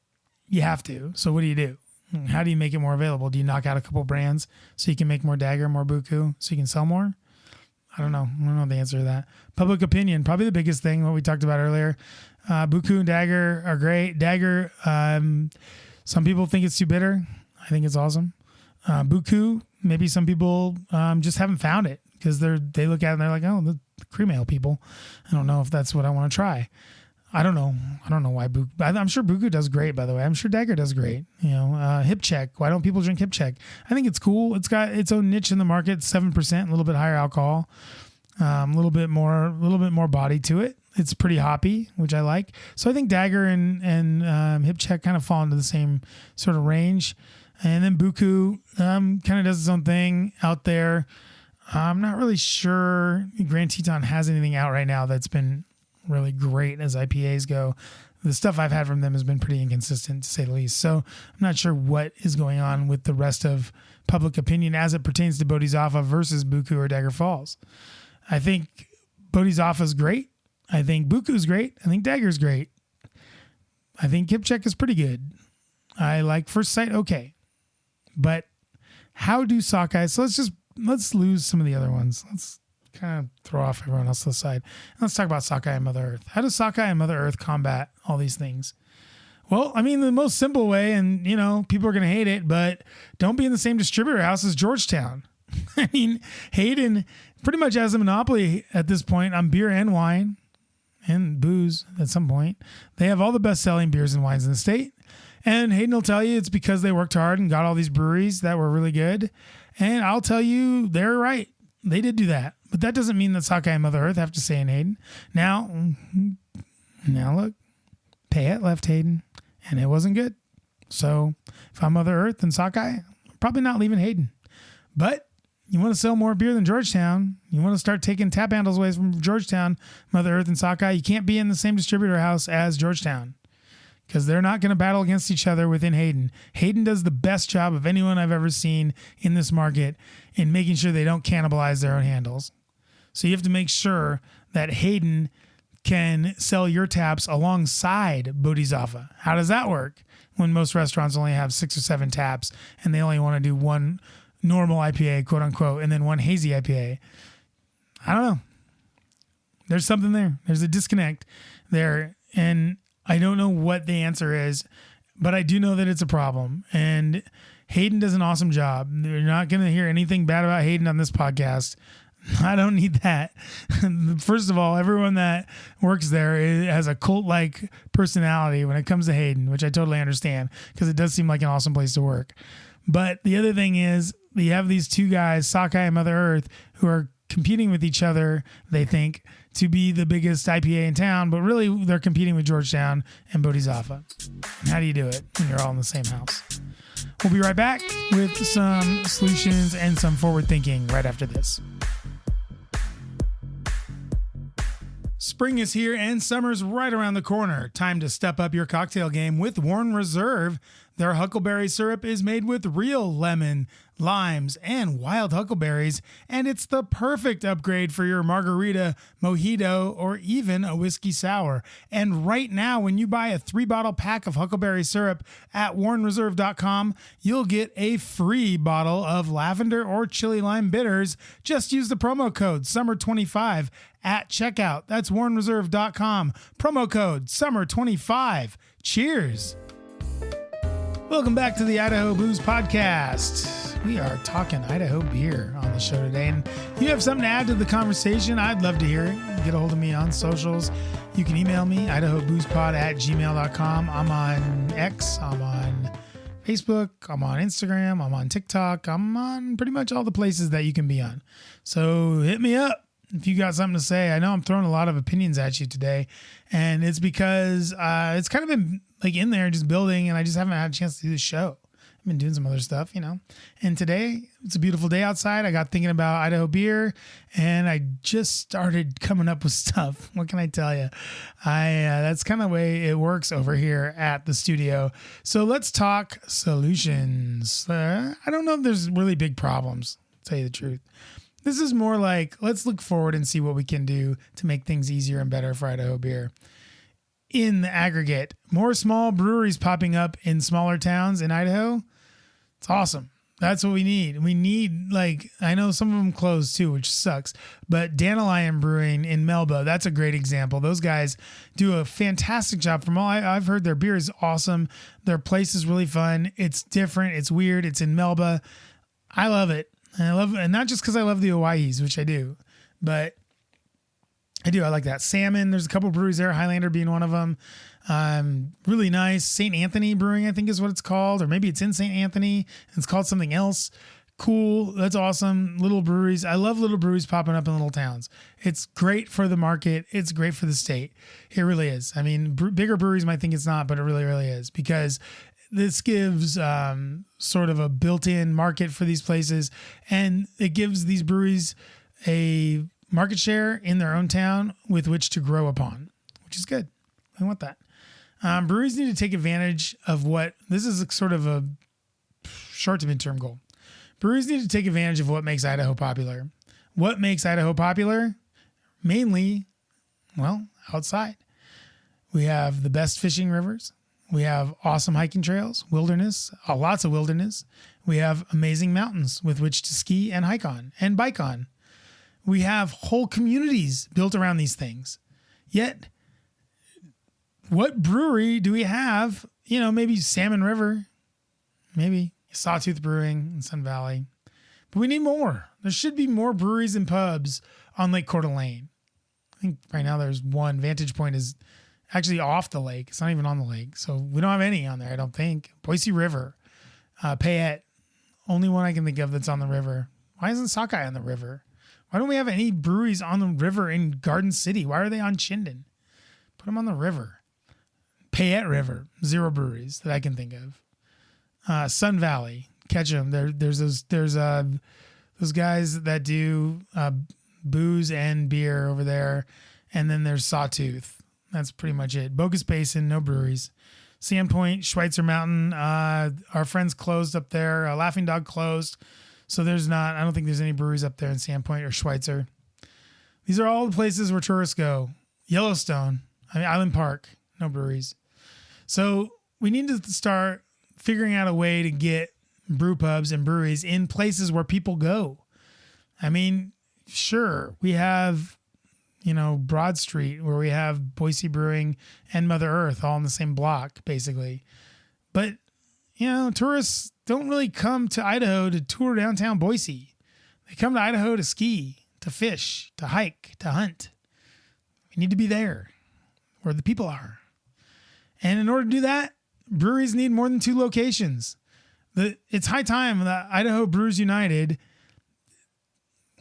[SPEAKER 1] you have to. So what do you do? How do you make it more available? Do you knock out a couple brands so you can make more Dagger, more Buku, so you can sell more? I don't know. I don't know the answer to that. Public opinion, probably the biggest thing, what we talked about earlier. Buku and Dagger are great. Dagger, some people think it's too bitter. I think it's awesome. Buku, maybe some people just haven't found it, because they look at it and they're like, oh, the cream ale people. I don't know if that's what I want to try. I don't know. I don't know why Buku. I'm sure Buku does great, by the way. I'm sure Dagger does great. Hip Check. Why don't people drink Hip Check? I think it's cool. It's got its own niche in the market. 7%, a little bit higher alcohol, a little bit more body to it. It's pretty hoppy, which I like. So I think Dagger and Hip Check kind of fall into the same sort of range. And then Buku kind of does its own thing out there. I'm not really sure Grand Teton has anything out right now that's been really great as IPAs go. The stuff I've had from them has been pretty inconsistent, to say the least. So I'm not sure what is going on with the rest of public opinion as it pertains to Bodhisattva versus Buku or Dagger Falls. I think Bodhisattva is great. I think Buku is great. I think Dagger is great. I think Hip Check is pretty good. I like First Sight okay. But how do Sockeye? So let's lose some of the other ones. Let's kind of throw off everyone else to the side. Let's talk about Sockeye and Mother Earth. How does Sockeye and Mother Earth combat all these things? Well, I mean, the most simple way, and people are going to hate it, but don't be in the same distributor house as Georgetown. I mean, Hayden pretty much has a monopoly at this point on beer and wine and booze at some point. They have all the best-selling beers and wines in the state. And Hayden will tell you it's because they worked hard and got all these breweries that were really good. And I'll tell you, they're right. They did do that. But that doesn't mean that Sockeye and Mother Earth have to stay in Hayden. Now look, Payette left Hayden, and it wasn't good. So if I'm Mother Earth and Sockeye, I'm probably not leaving Hayden. But you want to sell more beer than Georgetown. You want to start taking tap handles away from Georgetown, Mother Earth and Sockeye. You can't be in the same distributor house as Georgetown, because they're not going to battle against each other within Hayden. Hayden does the best job of anyone I've ever seen in this market in making sure they don't cannibalize their own handles. So you have to make sure that Hayden can sell your taps alongside Bodhisattva. How does that work when most restaurants only have 6 or 7 taps and they only want to do one normal IPA, quote unquote, and then one hazy IPA? I don't know. There's something there. There's a disconnect there. And I don't know what the answer is, but I do know that it's a problem. And Hayden does an awesome job. You're not going to hear anything bad about Hayden on this podcast. I don't need that. First of all, everyone that works there has a cult-like personality when it comes to Hayden, which I totally understand, because it does seem like an awesome place to work. But the other thing is, you have these two guys, Sockeye and Mother Earth, who are competing with each other, they think, to be the biggest IPA in town, but really they're competing with Georgetown and Bodhisattva. And how do you do it when you're all in the same house? We'll be right back with some solutions and some forward thinking right after this. Spring is here and summer's right around the corner. Time to step up your cocktail game with Warren Reserve. Their huckleberry syrup is made with real lemon, limes, and wild huckleberries, and it's the perfect upgrade for your margarita, mojito, or even a whiskey sour. And right now, when you buy a 3-bottle pack of huckleberry syrup at warrenreserve.com, you'll get a free bottle of lavender or chili lime bitters. Just use the promo code SUMMER25 at checkout. That's warrenreserve.com. Promo code SUMMER25. Cheers. Welcome back to the Idaho Booze Podcast. We are talking Idaho beer on the show today. And if you have something to add to the conversation, I'd love to hear it. Get a hold of me on socials. You can email me, idahoboozepod@gmail.com. I'm on X. I'm on Facebook. I'm on Instagram. I'm on TikTok. I'm on pretty much all the places that you can be on. So hit me up if you got something to say. I know I'm throwing a lot of opinions at you today, and it's because it's kind of been like in there just building, and I just haven't had a chance to do the show. I've been doing some other stuff, and today it's a beautiful day outside. I got thinking about Idaho beer, and I just started coming up with stuff. What can I tell you? That's kind of the way it works over here at the studio. So let's talk solutions. I don't know if there's really big problems, to tell you the truth. This is more like, let's look forward and see what we can do to make things easier and better for Idaho beer. In the aggregate, more small breweries popping up in smaller towns in Idaho. It's awesome. That's what we need. We need, I know some of them closed too, which sucks, but Dandelion Brewing in Melba, that's a great example. Those guys do a fantastic job. From all I've heard, their beer is awesome. Their place is really fun. It's different. It's weird. It's in Melba. I love it. And not just because I love the Hawaii's, which I do, but I do. I like that. Salmon. There's a couple breweries there. Highlander being one of them. Really nice. St. Anthony Brewing, I think is what it's called. Or maybe it's in St. Anthony and it's called something else. Cool. That's awesome. Little breweries. I love little breweries popping up in little towns. It's great for the market. It's great for the state. It really is. I mean, bigger breweries might think it's not, but it really, really is, because this gives sort of a built-in market for these places. And it gives these breweries a market share in their own town with which to grow upon, which is good. I want that. Breweries need to take advantage of this is sort of a short to midterm goal. Breweries need to take advantage of what makes Idaho popular. What makes Idaho popular? Mainly, outside. We have the best fishing rivers. We have awesome hiking trails, wilderness, lots of wilderness. We have amazing mountains with which to ski and hike on and bike on. We have whole communities built around these things. Yet, what brewery do we have? Maybe Salmon River, maybe Sawtooth Brewing in Sun Valley. But we need more. There should be more breweries and pubs on Lake Coeur d'Alene. I think right now there's one. Vantage Point is actually off the lake. It's not even on the lake. So we don't have any on there, I don't think. Boise River, Payette, only one I can think of that's on the river. Why isn't Sockeye on the river? Why don't we have any breweries on the river in Garden City? Why are they on Chinden? Put them on the river. Payette River, 0 breweries that I can think of. Sun Valley, catch them. There's those guys that do booze and beer over there, and then there's Sawtooth. That's pretty much it. Bogus Basin, no breweries. Sandpoint, Schweitzer Mountain. Our friends closed up there. Laughing Dog closed. So I don't think there's any breweries up there in Sandpoint or Schweitzer. These are all the places where tourists go. Yellowstone, Island Park, no breweries. So we need to start figuring out a way to get brew pubs and breweries in places where people go. I mean, sure, we have, Broad Street where we have Boise Brewing and Mother Earth all in the same block, basically. But, tourists don't really come to Idaho to tour downtown Boise. They come to Idaho to ski, to fish, to hike, to hunt. We need to be there where the people are. And in order to do that, breweries need more than 2 locations. It's high time that Idaho Brewers United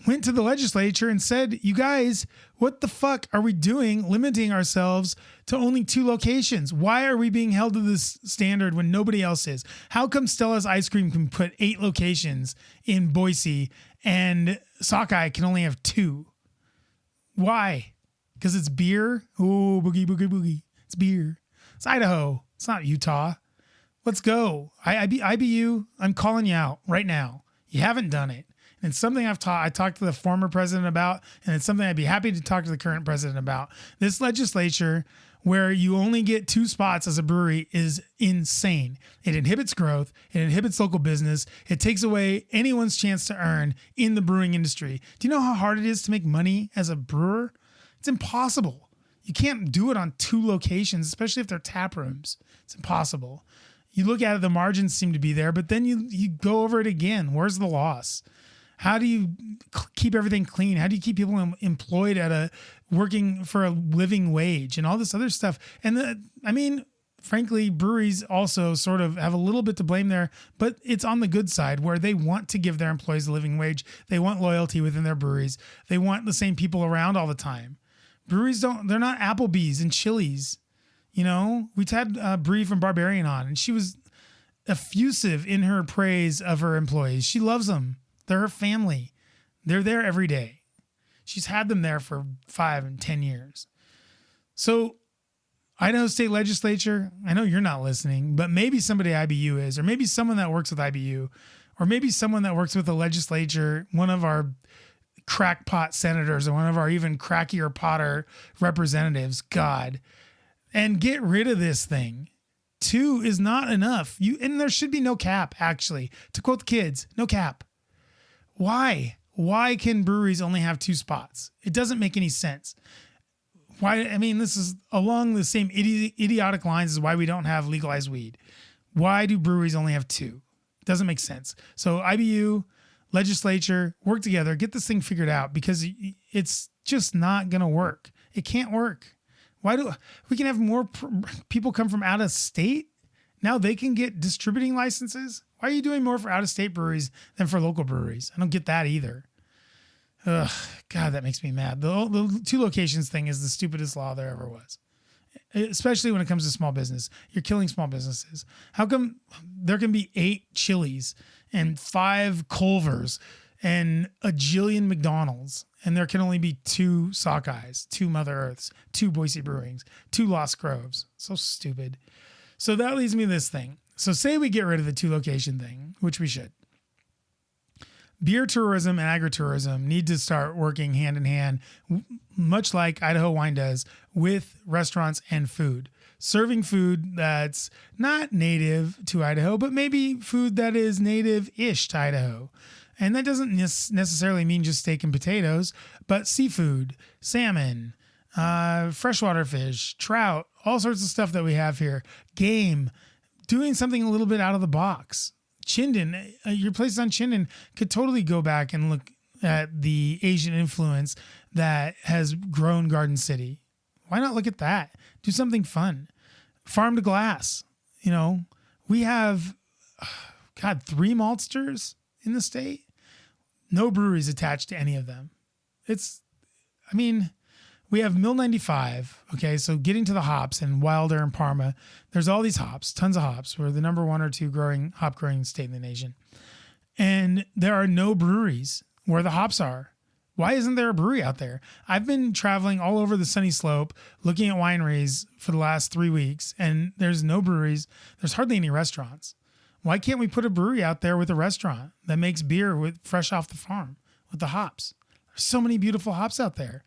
[SPEAKER 1] went to the legislature and said, you guys, what the fuck are we doing limiting ourselves to only 2 locations? Why are we being held to this standard when nobody else is? How come Stella's Ice Cream can put 8 locations in Boise and Sockeye can only have 2? Why? because it's beer. Ooh, boogie, boogie, boogie. It's beer. It's Idaho. It's not Utah. Let's go. IBU, I'm calling you out right now. You haven't done it. And it's something I talked to the former president about, and it's something I'd be happy to talk to the current president about. This legislature where you only get 2 spots as a brewery is insane. It inhibits growth. It inhibits local business. It takes away anyone's chance to earn in the brewing industry. Do you know how hard it is to make money as a brewer? It's impossible. You can't do it on 2 locations, especially if they're tap rooms. It's impossible. You look at it, the margins seem to be there, but then you go over it again. Where's the loss? How do you keep everything clean? How do you keep people employed working for a living wage and all this other stuff? And frankly, breweries also sort of have a little bit to blame there, but it's on the good side where they want to give their employees a living wage. They want loyalty within their breweries. They want the same people around all the time. Breweries they're not Applebee's and Chili's. You know, we had Bree from Barbarian on, and she was effusive in her praise of her employees. She loves them. They're her family. They're there every day. She's had them there for 5 and 10 years. So Idaho State Legislature, I know you're not listening, but maybe somebody at IBU is, or maybe someone that works with IBU, or maybe someone that works with the legislature, one of our crackpot senators or one of our even crackier potter representatives, God, and get rid of this thing. 2 is not enough. And there should be no cap, actually. To quote the kids, no cap. Why? Why can breweries only have 2 spots? It doesn't make any sense. Why? I mean, this is along the same idiotic lines as why we don't have legalized weed. Why do breweries only have 2? It doesn't make sense. So IBU, legislature, work together, get this thing figured out, because it's just not going to work. It can't work. Why do we can have more people come from out of state? Now they can get distributing licenses. Why are you doing more for out of state breweries than for local breweries? I don't get that either. Ugh, God, that makes me mad. The 2 locations thing is the stupidest law there ever was, especially when it comes to small business. You're killing small businesses. How come there can be 8 Chili's and 5 Culvers and a jillion McDonald's, and there can only be 2 Sockeyes, 2 Mother Earths, 2 Boise Brewings, 2 Lost Groves? So stupid. So that leads me to this thing. So say we get rid of the 2 location thing, which we should. Beer tourism and agritourism need to start working hand in hand, much like Idaho Wine does, with restaurants and food. Serving food that's not native to Idaho, but maybe food that is native-ish to Idaho. And that doesn't necessarily mean just steak and potatoes, but seafood, salmon, freshwater fish, trout, all sorts of stuff that we have here. Game, doing something a little bit out of the box. Chinden, your place on Chinden could totally go back and look at the Asian influence that has grown Garden City. Why not look at that? Do something fun. Farm to glass. You know, we have, 3 maltsters in the state. No breweries attached to any of them. We have Mill 95. Okay, so getting to the hops and Wilder and Parma, there's all these hops, tons of hops. We're the number 1 or 2 hop growing state in the nation. And there are no breweries where the hops are. Why isn't there a brewery out there? I've been traveling all over the Sunny Slope looking at wineries for the last 3 weeks, and there's no breweries. There's hardly any restaurants. Why can't we put a brewery out there with a restaurant that makes beer fresh off the farm with the hops? There's so many beautiful hops out there.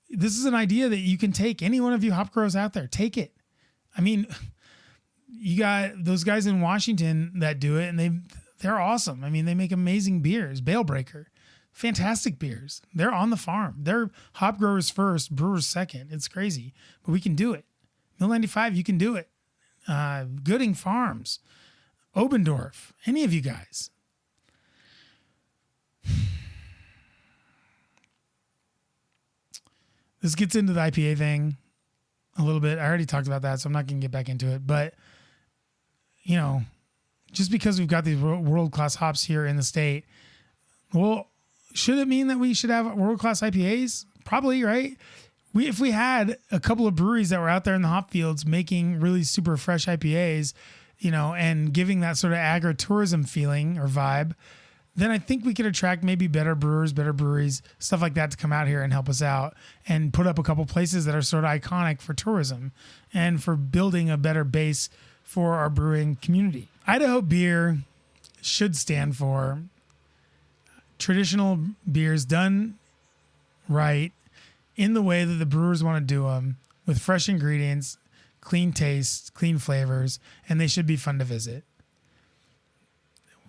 [SPEAKER 1] This is an idea that you can take. Any one of you hop growers out there, take it. I mean, you got those guys in Washington that do it, and they're awesome. I mean, they make amazing beers. Bale Breaker, fantastic beers. They're on the farm. They're hop growers first, brewers second. It's crazy, but we can do it. Mill 95, you can do it. Gooding Farms, Obendorf, any of you guys. This gets into the IPA thing a little bit. I already talked about that, so I'm not going to get back into it. But, just because we've got these world-class hops here in the state, well, should it mean that we should have world-class IPAs? Probably, right? If we had a couple of breweries that were out there in the hop fields making really super fresh IPAs, and giving that sort of agritourism feeling or vibe, then I think we could attract maybe better brewers, better breweries, stuff like that to come out here and help us out and put up a couple places that are sort of iconic for tourism and for building a better base for our brewing community. Idaho Beer should stand for traditional beers done right in the way that the brewers want to do them, with fresh ingredients, clean tastes, clean flavors, and they should be fun to visit.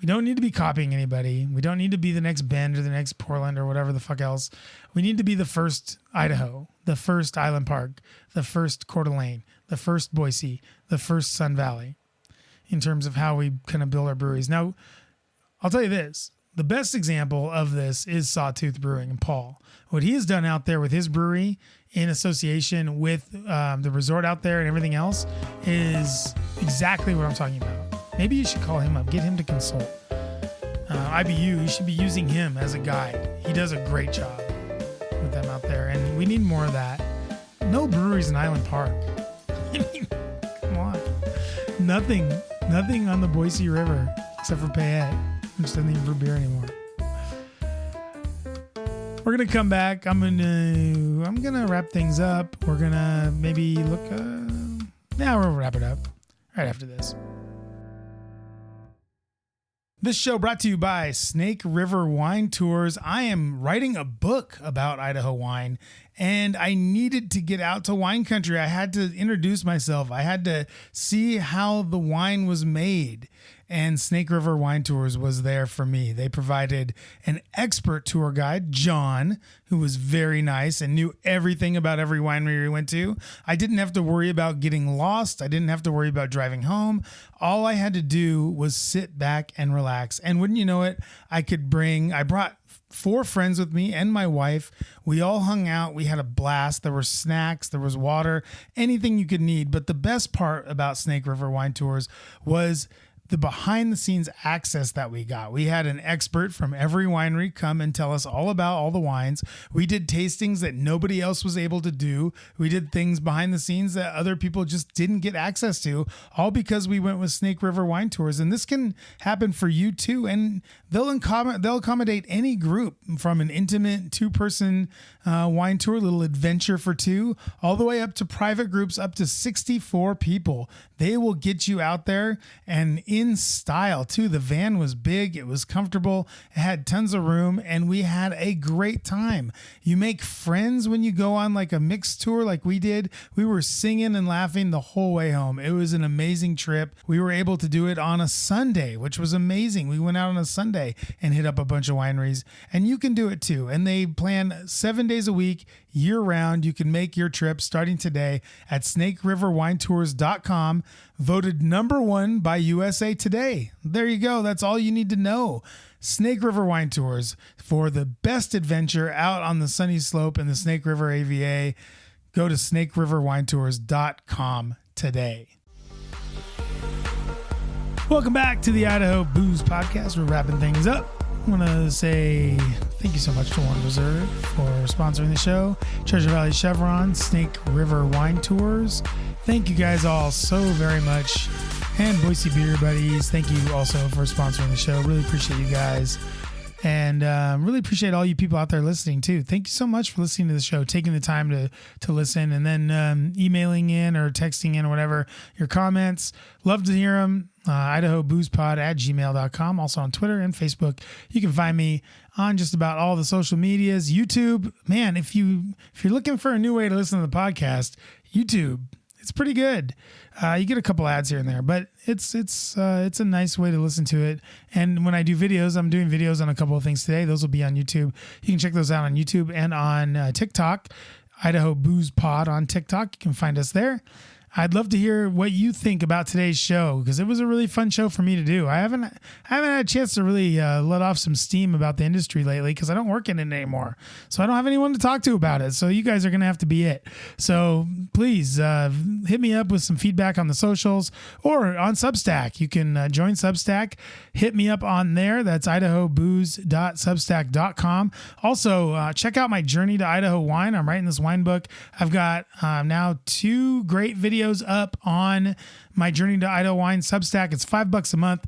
[SPEAKER 1] We don't need to be copying anybody. We don't need to be the next Bend or the next Portland or whatever the fuck else. We need to be the first Idaho, the first Island Park, the first Coeur d'Alene, the first Boise, the first Sun Valley in terms of how we kind of build our breweries. Now, I'll tell you this. The best example of this is Sawtooth Brewing and Paul. What he has done out there with his brewery in association with the resort out there and everything else is exactly what I'm talking about. Maybe you should call him up, get him to consult. IBU, you should be using him as a guide. He does a great job with them out there, and we need more of that. No breweries in Island Park. I mean, come on. Nothing on the Boise River except for Payette, which doesn't even brew beer anymore. We're gonna come back. I'm gonna wrap things up. We're gonna maybe look. We'll wrap it up right after this. This show brought to you by Snake River Wine Tours. I am writing a book about Idaho wine, and I needed to get out to wine country. I had to introduce myself. I had to see how the wine was made. And Snake River Wine Tours was there for me. They provided an expert tour guide, John, who was very nice and knew everything about every winery we went to. I didn't have to worry about getting lost. I didn't have to worry about driving home. All I had to do was sit back and relax. And wouldn't you know it, I brought 4 friends with me and my wife. We all hung out. We had a blast. There were snacks, there was water, anything you could need. But the best part about Snake River Wine Tours was the behind the scenes access that we got. We had an expert from every winery come and tell us all about all the wines. We did tastings that nobody else was able to do. We did things behind the scenes that other people just didn't get access to, all because we went with Snake River Wine Tours. And this can happen for you too. And they'll accommodate any group, from an intimate 2-person wine tour, little adventure for 2, all the way up to private groups up to 64 people. They will get you out there and in style too. The van was big, it was comfortable, it had tons of room, and we had a great time. You make friends when you go on like a mixed tour like we did. We were singing and laughing the whole way home. It was an amazing trip. We were able to do it on a Sunday, which was amazing. We went out on a Sunday and hit up a bunch of wineries, and you can do it too. And they plan 7 days a week, year round. You can make your trip starting today at snakeriverwinetours.com. Voted number 1 by USA Today. There you go. That's all you need to know. Snake River Wine Tours for the best adventure out on the sunny slope in the Snake River AVA. Go to snakeriverwinetours.com today. Welcome back to the Idaho Booze Podcast. We're wrapping things up. I want to say thank you so much to Warren Reserve for sponsoring the show. Treasure Valley Chevron, Snake River Wine Tours. Thank you guys all so very much. And Boise Beer Buddies, thank you also for sponsoring the show. Really appreciate you guys. And really appreciate all you people out there listening too. Thank you so much for listening to the show, taking the time to listen, and then emailing in or texting in or whatever your comments. Love to hear them. IdahoBoozePod@gmail.com. Also on Twitter and Facebook. You can find me on just about all the social medias. YouTube, man, if you're looking for a new way to listen to the podcast, YouTube, it's pretty good. You get a couple ads here and there, but it's a nice way to listen to it. And when I do videos, I'm doing videos on a couple of things today. Those will be on YouTube. You can check those out on YouTube and on TikTok. Idaho Booze Pod on TikTok. You can find us there. I'd love to hear what you think about today's show, because it was a really fun show for me to do. I haven't had a chance to really let off some steam about the industry lately, because I don't work in it anymore. So I don't have anyone to talk to about it. So you guys are going to have to be it. So please hit me up with some feedback on the socials or on Substack. You can join Substack. Hit me up on there. That's idahobooze.substack.com. Also, check out my journey to Idaho wine. I'm writing this wine book. I've got now 2 great videos up on my Journey to Idaho Wine Substack. It's $5 a month.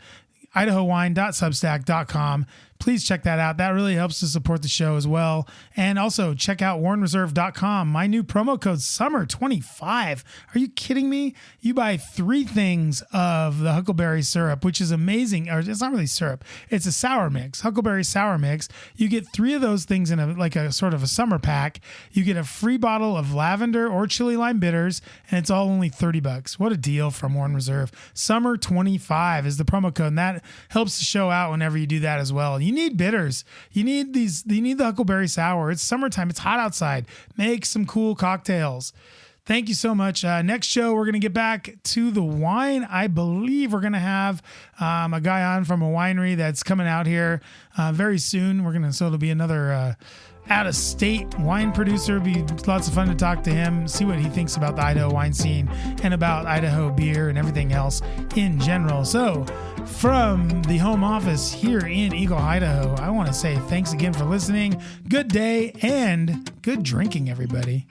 [SPEAKER 1] IdahoWine.substack.com. please check that out. That really helps to support the show as well. And also check out warrenreserve.com. My new promo code SUMMER25. Are you kidding me? You buy 3 things of the huckleberry syrup, which is amazing. Or it's not really syrup. It's a sour mix, huckleberry sour mix. You get 3 of those things in a sort of a summer pack. You get a free bottle of lavender or chili lime bitters, and it's all only $30. What a deal from Warren Reserve. SUMMER25 is the promo code, and that helps the show out whenever you do that as well. You need bitters. You need the huckleberry sour. It's summertime. It's hot outside. Make some cool cocktails. Thank you so much. Next show, we're going to get back to the wine. I believe we're going to have a guy on from a winery that's coming out here very soon. So it'll be another out-of-state wine producer. It'll be lots of fun to talk to him, see what he thinks about the Idaho wine scene and about Idaho beer and everything else in general. So from the home office here in Eagle, Idaho, I want to say thanks again for listening. Good day and good drinking, everybody.